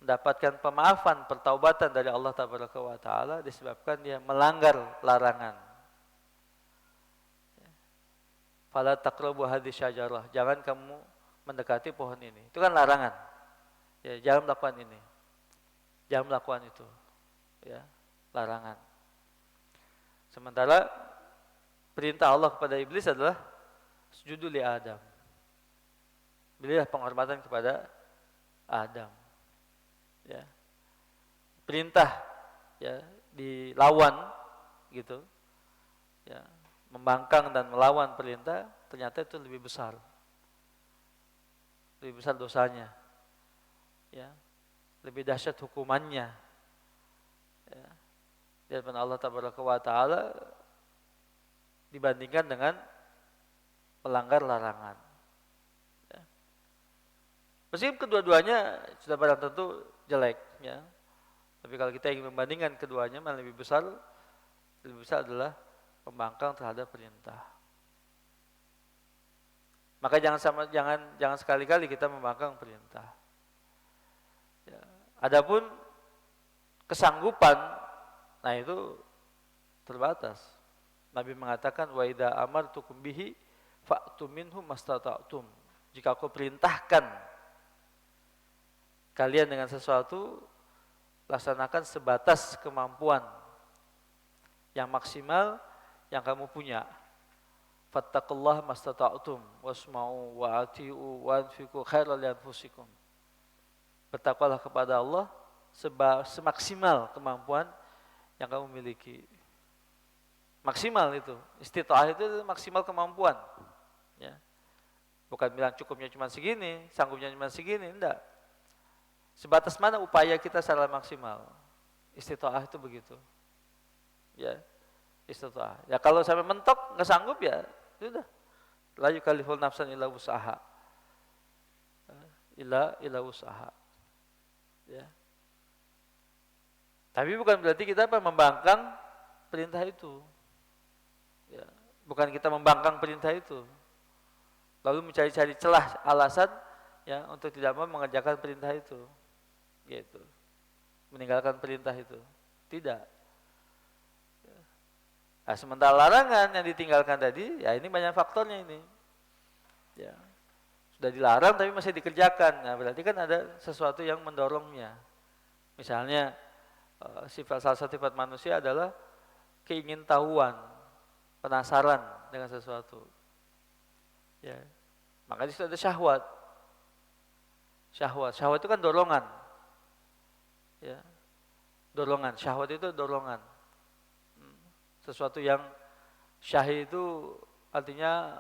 mendapatkan pemaafan, pertaubatan dari Allah Taala disebabkan dia melanggar larangan. Fala taqrabu hadhihi syajarah, jangan kamu mendekati pohon ini. Itu kan larangan. Ya, jangan melakukan ini. Jangan melakukan itu. Ya, larangan. Sementara perintah Allah kepada iblis adalah sujudu li Adam. Berilah penghormatan kepada Adam. Ya. Perintah ya dilawan gitu. Ya, membangkang dan melawan perintah ternyata itu lebih besar. Lebih besar dosanya. Ya. Lebih dahsyat hukumannya. Ya. Di hadapan Allah Taala dibandingkan dengan melanggar larangan. Ya. Meskipun kedua-duanya sudah barang tentu jelek, ya. Tapi kalau kita ingin membandingkan keduanya, mana lebih besar adalah pembangkang terhadap perintah. Maka jangan sekali-kali kita membangkang perintah. Ya. Adapun kesanggupan, nah itu terbatas. Nabi mengatakan wa idza amartukum bihi fa'tu minhu mastata'tum. Jika aku perintahkan kalian dengan sesuatu, laksanakan sebatas kemampuan yang maksimal yang kamu punya. Fattaqullaha mastata'tum wasma'u wa ati'u wa anfiqu khairan li anfusikum. Bertakwalah kepada Allah semaksimal kemampuan yang kamu miliki. Maksimal itu, istita'ah itu maksimal kemampuan. Ya. Bukan bilang cukupnya cuma segini, sanggupnya cuma segini, enggak. Sebatas mana upaya kita secara maksimal. Istita'ah itu begitu. Ya, istita'ah. Ya kalau sampai mentok nggak sanggup ya, sudah. La yukalliful nafsan illa wus'aha. Illa wus'aha. Ya. Tapi bukan berarti kita membangkang perintah itu. Ya, bukan kita membangkang perintah itu, lalu mencari-cari celah alasan ya untuk tidak mau mengerjakan perintah itu, gitu, meninggalkan perintah itu, tidak. Nah, sementara larangan yang ditinggalkan tadi, ya ini banyak faktornya ini, ya sudah dilarang tapi masih dikerjakan, nah berarti kan ada sesuatu yang mendorongnya. Misalnya salah satu sifat manusia adalah keingintahuan, penasaran dengan sesuatu. Ya. Maka di situ ada syahwat. Syahwat itu kan dorongan. Ya. Dorongan, syahwat itu dorongan. Sesuatu yang syahih itu artinya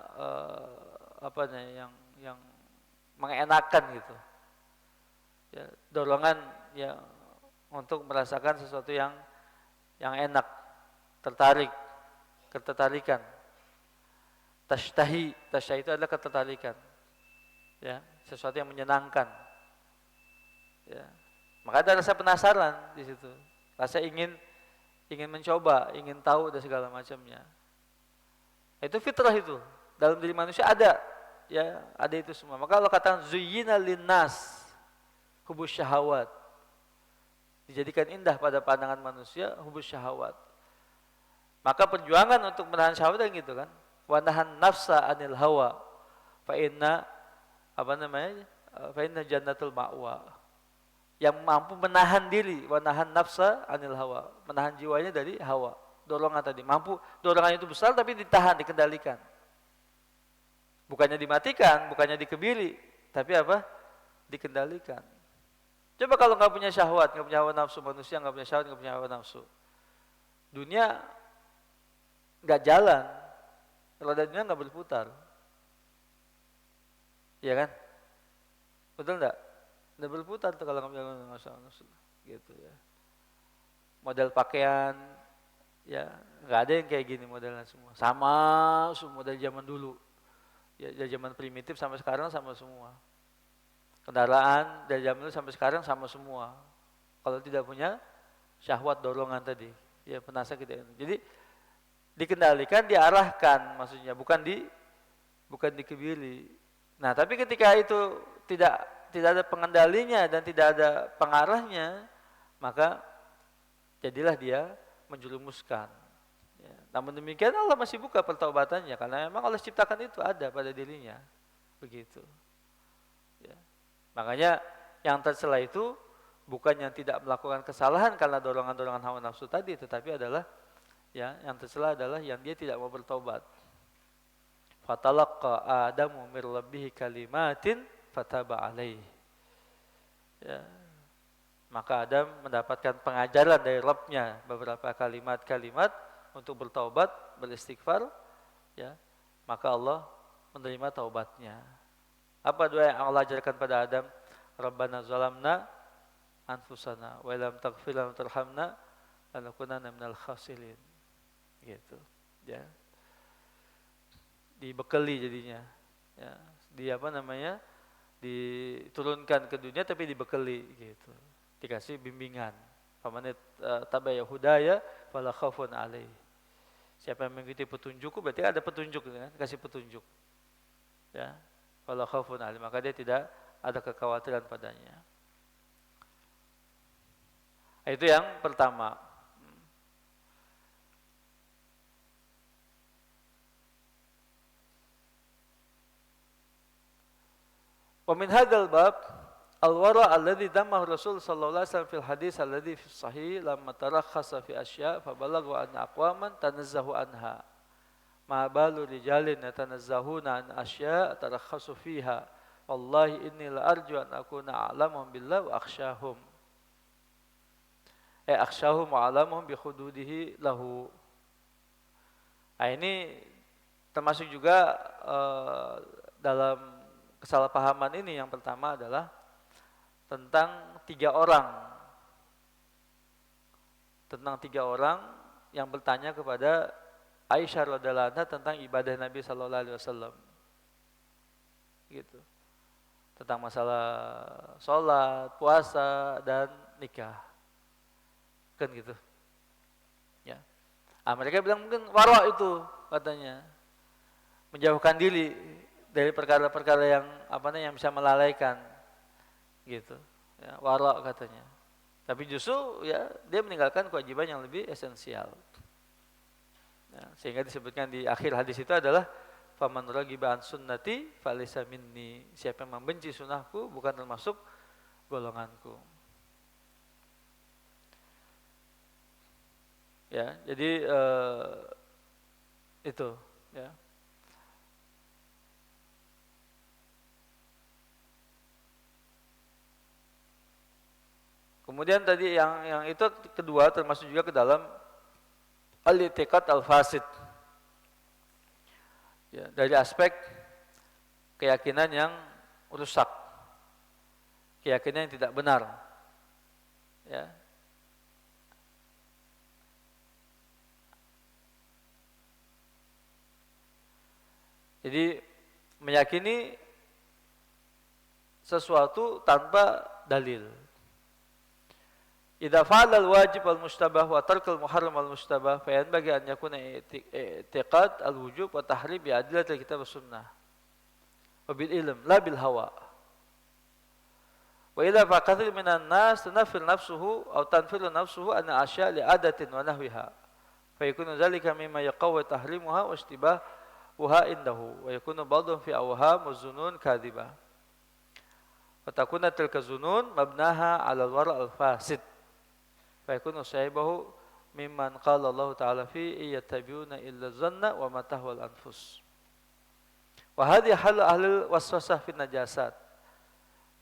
yang mengenakan gitu. Ya, dorongan ya untuk merasakan sesuatu yang enak, tertarik. Ketertarikan. Tashtahi itu adalah ketertarikan. Ya, sesuatu yang menyenangkan. Ya. Maka ada rasa penasaran di situ. Rasa ingin mencoba, ingin tahu dan segala macamnya. Itu fitrah itu. Dalam diri manusia ada. Ya, ada itu semua. Maka Allah katakan zuyyina linnas hubus syahawat. Dijadikan indah pada pandangan manusia hubus syahawat. Maka perjuangan untuk menahan syahwat yang gitu kan. Wa nahan nafsa anil hawa. Fa inna jannatul ma'wa. Yang mampu menahan diri, wa nahan nafsa anil hawa, menahan jiwanya dari hawa. Dorongan tadi, mampu dorongan itu besar tapi ditahan, dikendalikan. Bukannya dimatikan, bukannya dikebiri, tapi apa? Dikendalikan. Coba kalau nggak punya syahwat, nggak punya hawa nafsu, manusia nggak punya syahwat, nggak punya hawa nafsu, dunia nggak jalan, roda dunia nggak berputar, iya kan? Betul nggak? Nggak berputar tuh kalau nggak punya hawa nafsu, gitu ya. Model pakaian, ya nggak ada yang kayak gini modelnya semua, sama model zaman dulu, ya dari zaman primitif sampai sekarang sama semua. Kendaraan dari zaman dulu sampai sekarang sama semua. Kalau tidak punya syahwat dorongan tadi, ya penasaran kita. Jadi dikendalikan, diarahkan maksudnya, bukan dikebiri. Nah, tapi ketika itu tidak ada pengendalinya dan tidak ada pengarahnya, maka jadilah dia menjerumuskan. Ya. Namun demikian Allah masih buka pertaubatannya karena memang Allah ciptakan itu ada pada dirinya, begitu. Ya. Makanya yang tercela itu bukan yang tidak melakukan kesalahan karena dorongan-dorongan hawa nafsu tadi, tetapi adalah ya yang tercela adalah yang dia tidak mau bertaubat. Fatalaqa Adamu mir rabbihi kalimatin fataba alaihi. Ya. Maka Adam mendapatkan pengajaran dari Rabb-nya beberapa kalimat-kalimat untuk bertaubat, beristighfar, ya. Maka Allah menerima taubatnya. Apa doa yang Allah ajarkan pada Adam? Rabbana zalamna anfusana wa lam taghfir lana tarhamna lanakunanna minal khasirin. Gitu. Ya. Dibekali jadinya. Ya. Diturunkan ke dunia tapi dibekali gitu. Dikasih bimbingan. Famanit tabaya hudaya fala khaufun alaih. Siapa yang mengikuti petunjukku berarti ada petunjuk kan? Kasih petunjuk. Ya. Fala khaufun alaih, maka dia tidak ada kekhawatiran padanya. Itu yang pertama. Wa min hadzal bab al-wara' alladhi dammahu Rasul sallallahu alaihi wasallam fil hadis alladhi fi sahih lamma tarakhasa fi asya' fa balagha anna aqwaman tanazzahu anha ma balu rijalin yatanazzahuna an asya' tarakhasu fiha wallahi inni la arju an akuna a'lamuhum billah wa akhsyahum akhsyahum wa a'lamuhum bi hududihi lahu. Nah, ini termasuk juga dalam kesalahpahaman ini. Yang pertama adalah tentang tiga orang yang bertanya kepada Aisyah radhiyallahu anha tentang ibadah Nabi sallallahu alaihi wasallam. Gitu. Tentang masalah sholat, puasa dan nikah. Kan gitu. Ya. Mereka bilang mungkin wara' itu katanya. Menjauhkan diri dari perkara-perkara yang yang bisa melalaikan gitu ya, wara' katanya. Tapi justru ya dia meninggalkan kewajiban yang lebih esensial ya, sehingga disebutkan di akhir hadis itu adalah faman raghiba an sunnati falaysa minni, siapa yang membenci sunnahku bukan termasuk golonganku ya. Jadi itu ya. Kemudian tadi yang itu kedua termasuk juga ke dalam al-i'tiqad al-fasid. Ya, dari aspek keyakinan yang rusak. Keyakinan yang tidak benar. Ya. Jadi meyakini sesuatu tanpa dalil. Idza fa'ala al-wajib al-mustabah wa tarka al-muharram al-mustabah fa yanbaghi an yakuna i'tiqad al-wujub wa tahrim bi adillati al-kitab wa sunnah wa bil ilm la bil hawa. Wa idza fa kathir minan nas tanfir nafsuhu aw tanfiru nafsuhu an asya' li adatin wa nahwiha fa yakunu dhalika mimma yaqawwi tahrimuha wa istibahuha indahu wa yakunu ba'dhum fi awham wa zunun kadhibah. Wa takuna tilka zunun mabnaha 'ala al-wara' al-fasid. Fa yakunu sahibahu mimman qala Allah Ta'ala fi yattabi'una illa dhanna wa ma tahwal anfus. Wa hadhihi halu ahli waswasah fi najasat.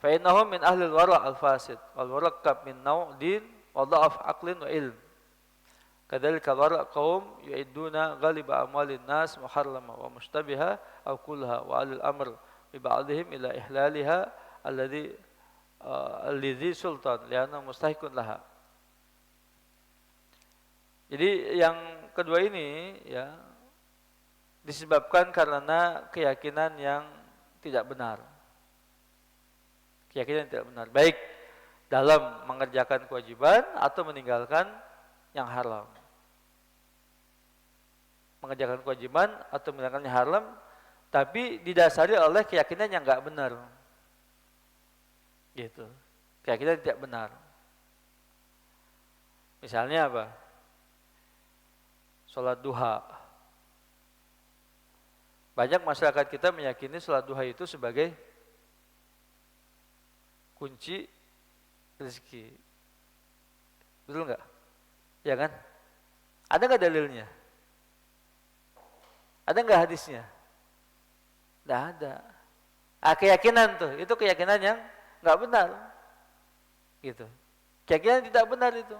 Fa innahum min ahli al-wara' al-fasid wal murakkab min naw' din wa dha'af aqlin wa ilm. Kadzalika al-wara' qaum yu'idduna ghaliba amwalin nas muharrama wa mushtabiha aw kulha wa alil amr bi ba'dihim ila ihlaliha alladhi sultan li'anna mustahiqun laha. Jadi yang kedua ini ya disebabkan karena keyakinan yang tidak benar. Keyakinan yang tidak benar. Baik dalam mengerjakan kewajiban atau meninggalkan yang haram. Mengerjakan kewajiban atau meninggalkan yang haram, tapi didasari oleh keyakinan yang enggak benar. Gitu. Keyakinan tidak benar. Misalnya apa? Sholat duha. Banyak masyarakat kita meyakini sholat duha itu sebagai kunci rezeki. Betul enggak? Ya kan? Ada enggak dalilnya? Ada enggak hadisnya? Tidak ada. Keyakinan tuh, itu keyakinan yang enggak benar. Gitu. Keyakinan tidak benar itu.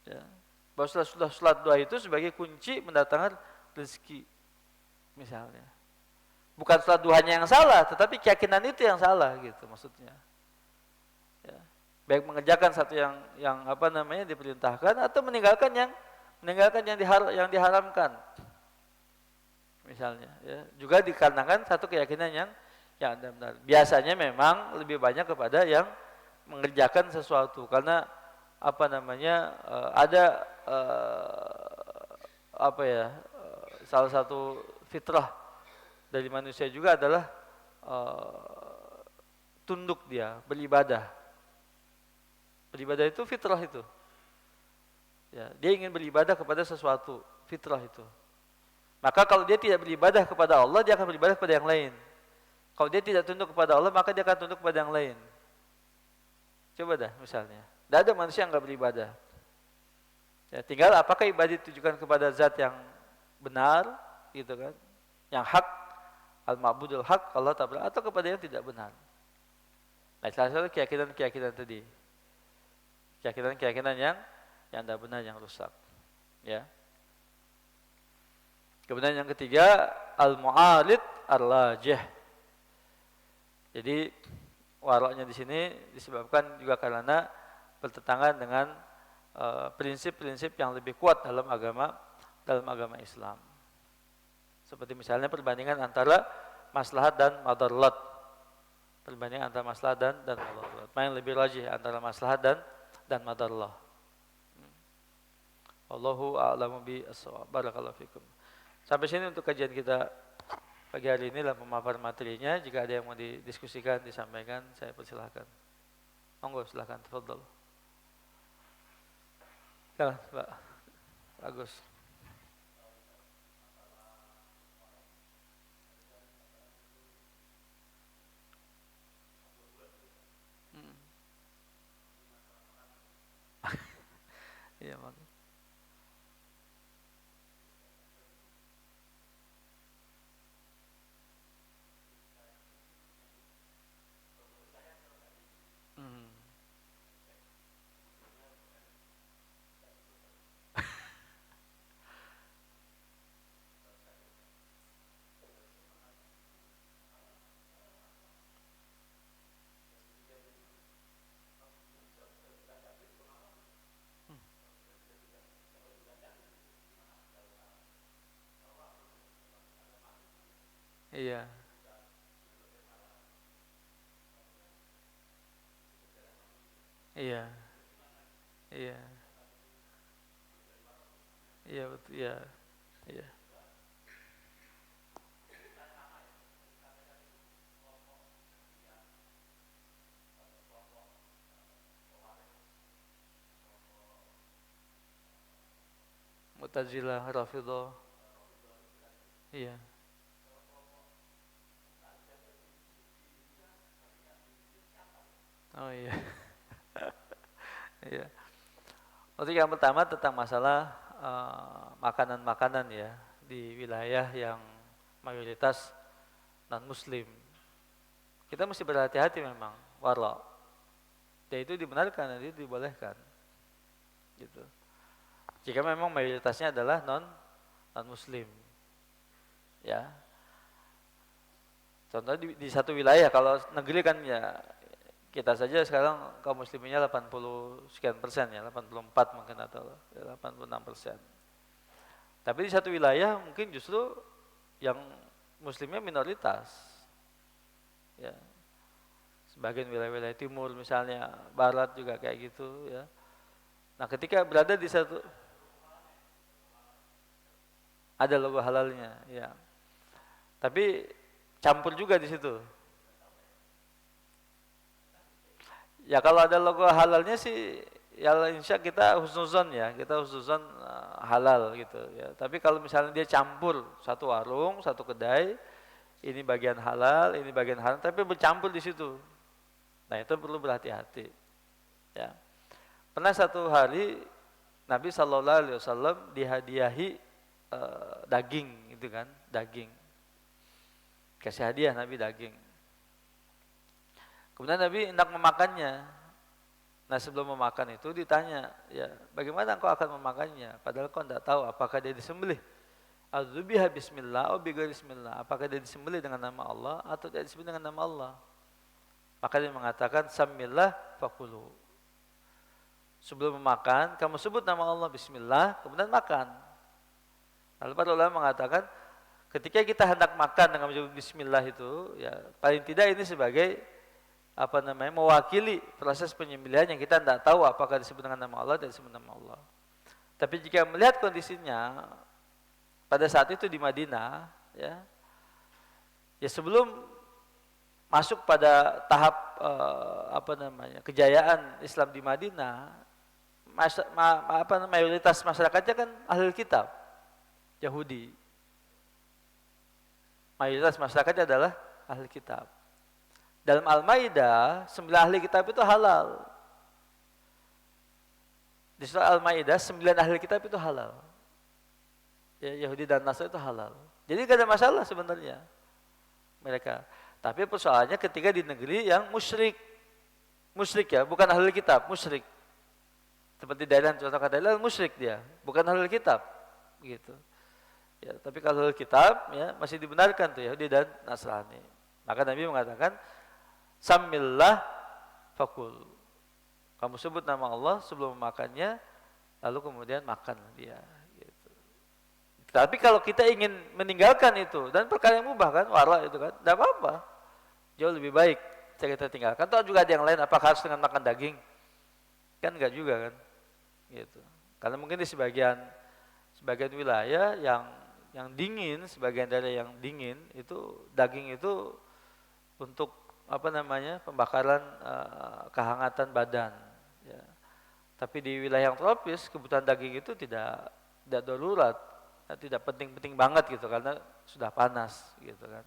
Ya. Bahwa sholat duha itu sebagai kunci mendatangkan rezeki. Misalnya. Bukan sholat duhanya yang salah, tetapi keyakinan itu yang salah gitu maksudnya. Ya. Baik mengerjakan satu yang apa namanya diperintahkan atau meninggalkan yang diharamkan. Misalnya, ya. Juga dikarenakan satu keyakinan yang benar. Biasanya memang lebih banyak kepada yang mengerjakan sesuatu karena apa namanya ada salah satu fitrah dari manusia juga adalah tunduk dia beribadah. Beribadah itu fitrah itu. Ya, dia ingin beribadah kepada sesuatu, fitrah itu. Maka kalau dia tidak beribadah kepada Allah, dia akan beribadah kepada yang lain. Kalau dia tidak tunduk kepada Allah, maka dia akan tunduk kepada yang lain. Coba dah misalnya, tidak ada manusia yang enggak beribadah. Ya, tinggal apakah ibadah ditujukan kepada zat yang benar, gitu kan? Yang hak, al-ma'budul hak, Allah Ta'ala, atau kepada yang tidak benar. Nah, salah satu keyakinan tadi. Keyakinan yang tidak benar, yang rusak. Ya. Kemudian yang ketiga, al-mu'alid ar-rajih. Jadi waroknya di sini disebabkan juga karena bertentangan dengan prinsip-prinsip yang lebih kuat dalam agama Islam. Seperti misalnya perbandingan antara maslahat dan madarat. Perbandingan antara maslahat dan madarat. Mana yang lebih rajih antara maslahat dan madarat. Allahu a'lamu bis-shawab. Barakallahu fikum. Sampai sini untuk kajian kita pagi hari ini dalam pemaparan materinya. Jika ada yang mau didiskusikan, disampaikan, saya persilahkan. Monggo silahkan, tafadhol. Ya, Pak Agus. Iya, Pak. Iya. Iya. Iya. Iya betul, iya. Iya. Mu'tazilah, Rafidhah. Iya. Oh iya. Iya. Untuk yang pertama tentang masalah makanan-makanan ya di wilayah yang mayoritas non muslim. Kita mesti berhati-hati memang, wala. Dan itu dibenarkan dan itu dibolehkan. Gitu. Jika memang mayoritasnya adalah non muslim. Ya. Contoh di satu wilayah, kalau negeri kan ya kita saja sekarang kaum musliminnya 80 sekian persen ya, 84 mungkin atau 86%. Tapi di satu wilayah mungkin justru yang muslimnya minoritas. Ya. sebagian wilayah-wilayah timur misalnya, barat juga kayak gitu ya. Nah, ketika berada di satu ada logo halalnya, ya. Tapi campur juga di situ. Ya kalau ada logo halalnya sih, ya insya kita husnuzon ya, kita husnuzon halal gitu ya. Tapi kalau misalnya dia campur satu warung, satu kedai, ini bagian halal, ini bagian haram, tapi bercampur di situ. Nah itu perlu berhati-hati. Ya. Pernah satu hari Nabi SAW dihadiahi daging, gitu kan, daging. Kasih hadiah Nabi daging. Kemudian Nabi hendak memakannya. Nah sebelum memakan itu ditanya, ya bagaimana engkau akan memakannya? Padahal kau tidak tahu apakah dia disembelih. Az-zubiha bismillah, bighairi bismillah. Apakah dia disembelih dengan nama Allah atau tidak disembelih dengan nama Allah? Maka dia mengatakan, Samillah fakulu. Sebelum memakan, kamu sebut nama Allah bismillah, kemudian makan. Lalu para ulama mengatakan, ketika kita hendak makan dengan menyebut bismillah itu, ya paling tidak ini sebagai mewakili proses penyembelihan yang kita tidak tahu apakah disebut dengan nama Allah atau disebut nama Allah. Tapi jika melihat kondisinya pada saat itu di Madinah, ya sebelum masuk pada tahap kejayaan Islam di Madinah, mayoritas masyarakatnya kan ahli kitab Yahudi. Mayoritas masyarakatnya adalah ahli kitab. Dalam Al-Maidah, 9 ahli kitab itu halal. Di surah Al-Maidah, 9 ahli kitab itu halal. Ya, Yahudi dan Nasrani itu halal. Jadi tidak ada masalah sebenarnya mereka. Tapi persoalannya ketika di negeri yang musyrik. Musyrik ya, bukan ahli kitab, musyrik. Seperti daerah contoh kata Thailand, musyrik dia, bukan ahli kitab. Gitu. Ya, tapi kalau ahli kitab ya masih dibenarkan tuh Yahudi dan Nasrani. Maka Nabi mengatakan Samillah fakul. Kamu sebut nama Allah sebelum memakannya, lalu kemudian makan dia. Gitu. Tapi kalau kita ingin meninggalkan itu dan perkara yang mubah kan, wara itu kan, tidak apa-apa. Jauh lebih baik kita tinggalkan. Atau juga ada yang lain, apakah harus dengan makan daging? Kan enggak juga kan. Gitu. Karena mungkin di sebagian wilayah yang dingin, sebagian daerah yang dingin itu daging itu untuk pembakaran kehangatan badan ya. Tapi di wilayah yang tropis kebutuhan daging itu tidak darurat, tidak penting-penting banget gitu karena sudah panas gitu kan.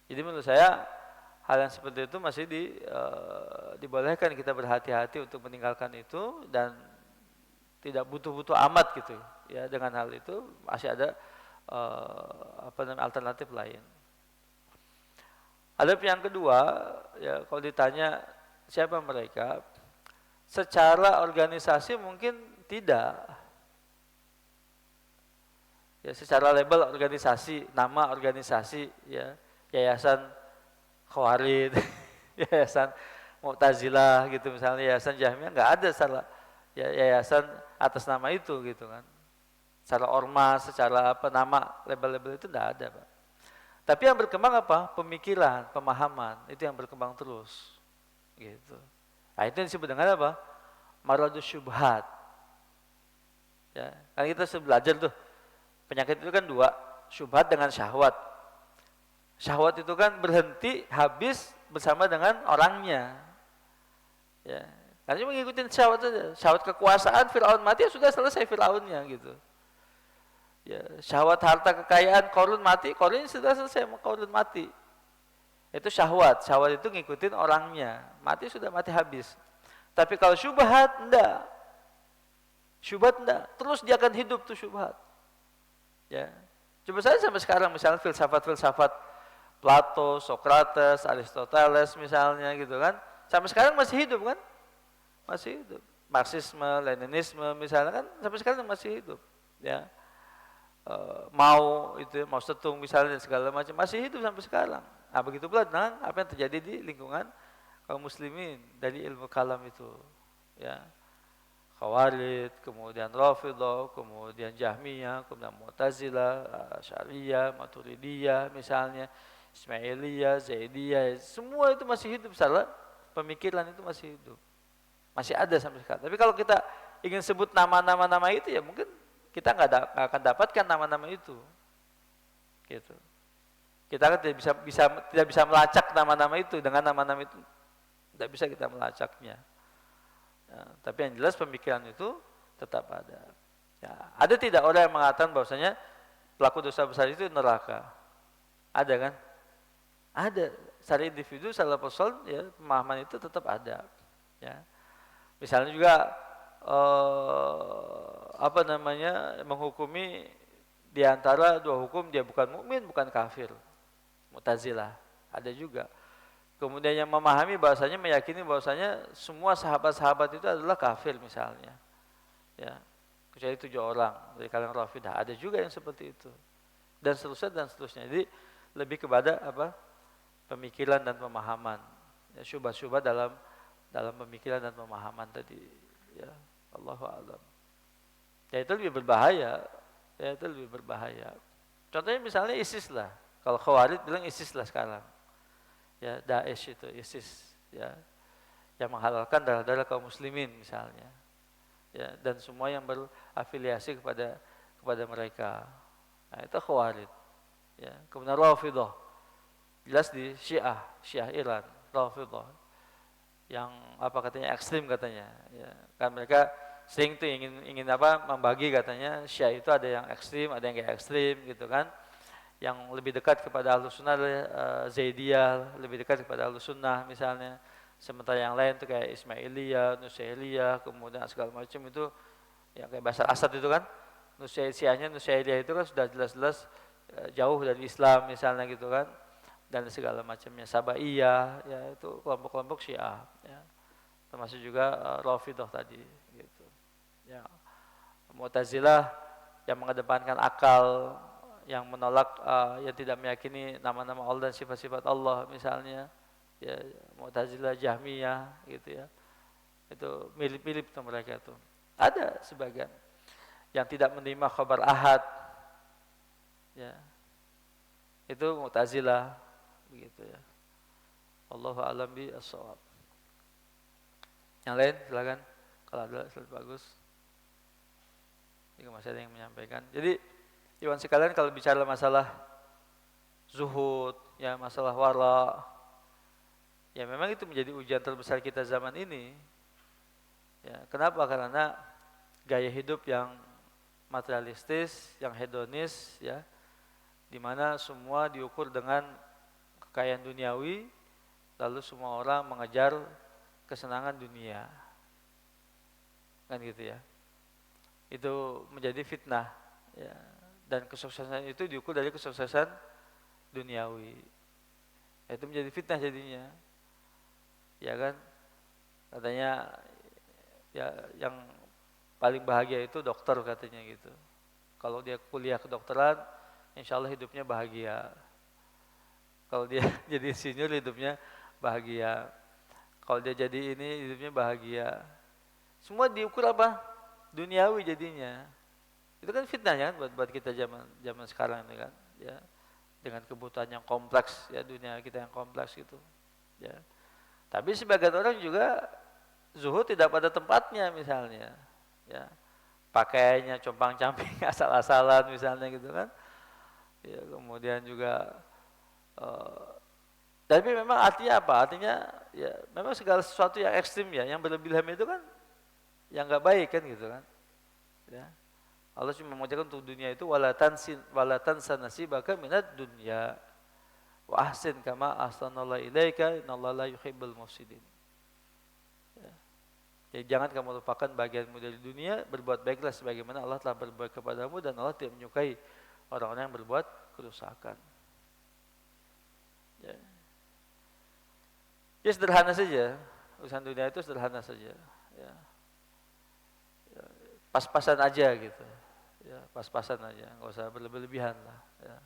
Jadi menurut saya hal yang seperti itu masih dibolehkan kita berhati-hati untuk meninggalkan itu dan tidak butuh-butuh amat gitu ya. Dengan hal itu masih ada alternatif lain. Ada yang kedua, ya kalau ditanya siapa mereka, secara organisasi mungkin tidak. Ya secara label organisasi, nama organisasi, ya yayasan Khawarij, yayasan Mu'tazilah gitu misalnya, yayasan Jahmiyah nggak ada salah, ya yayasan atas nama itu gitu kan. Secara ormas, secara nama label-label itu nggak ada, Pak. Tapi yang berkembang apa? Pemikiran, pemahaman, itu yang berkembang terus. Gitu. Nah, itu yang disebut dengan apa? Maradus syubhat. Ya, kan kita sudah belajar tuh. Penyakit itu kan dua, syubhat dengan syahwat. Syahwat itu kan berhenti, habis bersama dengan orangnya. Ya, karena mengikuti syahwat saja. Syahwat kekuasaan, Fir'aun mati, ya sudah selesai Fir'aunnya gitu. Ya, syahwat harta kekayaan, Qarun mati, Qarun sudah selesai, Qarun mati. Itu syahwat itu ngikutin orangnya, mati sudah mati habis. Tapi kalau syubhat enggak. Syubhat enggak, terus dia akan hidup tuh syubhat. Ya. Coba saja sampai sekarang misalnya filsafat Plato, Socrates, Aristoteles misalnya gitu kan. Sampai sekarang masih hidup kan? Masih hidup. Marxisme, Leninisme misalnya kan sampai sekarang masih hidup, ya. Mao Zedong misalnya dan segala macam masih hidup sampai sekarang. Nah begitu pula dengan apa yang terjadi di lingkungan kaum muslimin dari ilmu kalam itu, ya. Khawarij, kemudian Rafidhah, kemudian Jahmiyah, kemudian Mu'tazilah, Asy'ariyah, Maturidiyah misalnya. Ismailiyah, Zaidiyah, semua itu masih hidup, salah pemikiran itu masih hidup. Masih ada sampai sekarang. Tapi kalau kita ingin sebut nama-nama itu ya mungkin kita nggak akan dapatkan nama-nama itu. Gitu. Kita kan tidak bisa melacak nama-nama itu, dengan nama-nama itu tidak bisa kita melacaknya. Ya, tapi yang jelas pemikiran itu tetap ada. Ya, ada tidak orang yang mengatakan bahwasanya pelaku dosa besar itu neraka? Ada kan? Ada. Secara individu, secara personal, ya pemahaman itu tetap ada. Ya. Misalnya juga menghukumi di antara dua hukum dia bukan mukmin, bukan kafir. Mu'tazilah ada juga. Kemudian yang memahami bahwasanya, meyakini bahwasanya semua sahabat-sahabat itu adalah kafir misalnya. Ya. Kecuali 7 orang dari kalangan Rafidah, ada juga yang seperti itu. Dan seterusnya. Jadi lebih kepada pemikiran dan pemahaman. Ya, syubhat-syubhat dalam pemikiran dan pemahaman tadi. Ya, Allahu a'lam. Ya itu lebih berbahaya. Contohnya misalnya ISIS lah. Kalau Khawarij bilang ISIS lah sekarang. Ya, Daesh itu ISIS. Ya, yang menghalalkan darah-darah kaum muslimin misalnya. Ya, dan semua yang berafiliasi kepada mereka. Nah, itu Khawarij. Ya, kemudian Rafidah. Jelas di Syiah Iran, Rafidah. Yang katanya ekstrim katanya. Ya, kan mereka sering tuh ingin membagi katanya Syiah itu ada yang ekstrim, ada yang gak ekstrim gitu kan. Yang lebih dekat kepada Ahlussunnah Zaidiyah, lebih dekat kepada Ahlussunnah misalnya. Sementara yang lain tuh kayak Ismailiyah, Nusairiyah, kemudian segala macam itu yang kayak Bashar Asad itu kan. Nusairiyah itu kan sudah jelas-jelas jauh dari Islam misalnya gitu kan. Dan segala macamnya, Sabaiyah, ya itu kelompok-kelompok Syiah, ya. Termasuk juga Rafidah tadi, gitu. Ya, Mu'tazilah yang mengedepankan akal, yang menolak, yang tidak meyakini nama-nama Allah dan sifat-sifat Allah, misalnya, ya Mu'tazilah, Jahmiyah, gitu ya. Itu mirip-mirip tuh mereka tuh. Ada sebagian yang tidak menerima khabar ahad, ya. Itu Mu'tazilah. Begitu ya. Allahu a'lam bishawab. Yang lain silakan. Kalau ada slide bagus. Jika masih ada yang menyampaikan. Jadi Iwan sekalian, kalau bicara masalah zuhud, ya masalah wara, ya memang itu menjadi ujian terbesar kita zaman ini. Ya, kenapa? Karena gaya hidup yang materialistis, yang hedonis, ya, di mana semua diukur dengan kekayaan duniawi, lalu semua orang mengejar kesenangan dunia, kan gitu ya. Itu menjadi fitnah, ya. Dan kesuksesan itu diukur dari kesuksesan duniawi. Itu menjadi fitnah jadinya, ya kan. Katanya ya yang paling bahagia itu dokter katanya gitu. Kalau dia kuliah kedokteran, insya Allah hidupnya bahagia. Kalau dia jadi insinyur hidupnya bahagia. Kalau dia jadi ini hidupnya bahagia. Semua diukur apa? Duniawi jadinya. Itu kan fitnah ya buat kita zaman sekarang ini kan, ya. Dengan kebutuhan yang kompleks, ya dunia kita yang kompleks gitu. Ya. Tapi sebagian orang juga zuhud tidak pada tempatnya misalnya. Ya. Pakaiannya compang-camping asal-asalan misalnya gitu kan. Ya, kemudian juga tapi memang artinya apa? Artinya ya memang segala sesuatu yang ekstrim ya, yang berlebihan itu kan yang nggak baik kan gitu kan. Ya. Allah cuma mengajarkan untuk dunia itu wala tansa nasibaka minad dunya wa ahsin kama ahsanallahu ilaika innallaha la yuhibbul mufsidin. Ya. Jadi jangan kamu lupakan bagianmu dari dunia, berbuat baiklah sebagaimana Allah telah berbuat kepadamu, dan Allah tidak menyukai orang-orang yang berbuat kerusakan. Ya. Ya sederhana saja, urusan dunia itu sederhana saja. Ya. Ya, pas-pasan aja gitu. Ya, pas-pasan aja, nggak usah berlebihan lah. Ya.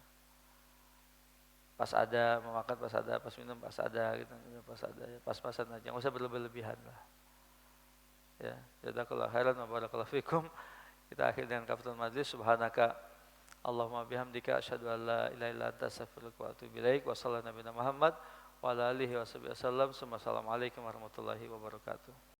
Pas ada mau makan, pas ada, pas minum, pas ada gitu, pas ada, ya, pas-pasan aja, nggak usah berlebihan lah. Ya, jazakallahu khairan wa barakallahu fikum. Kita akhir dengan kafaratul majlis. Subhanaka Allahumma bihamdika asyhadu an la ilaha illa anta astaghfiruka wa atubu ilaik. Wa sallallahu nabiyana Muhammad wa ala alihi wasallam. Assalamualaikum warahmatullahi wabarakatuh.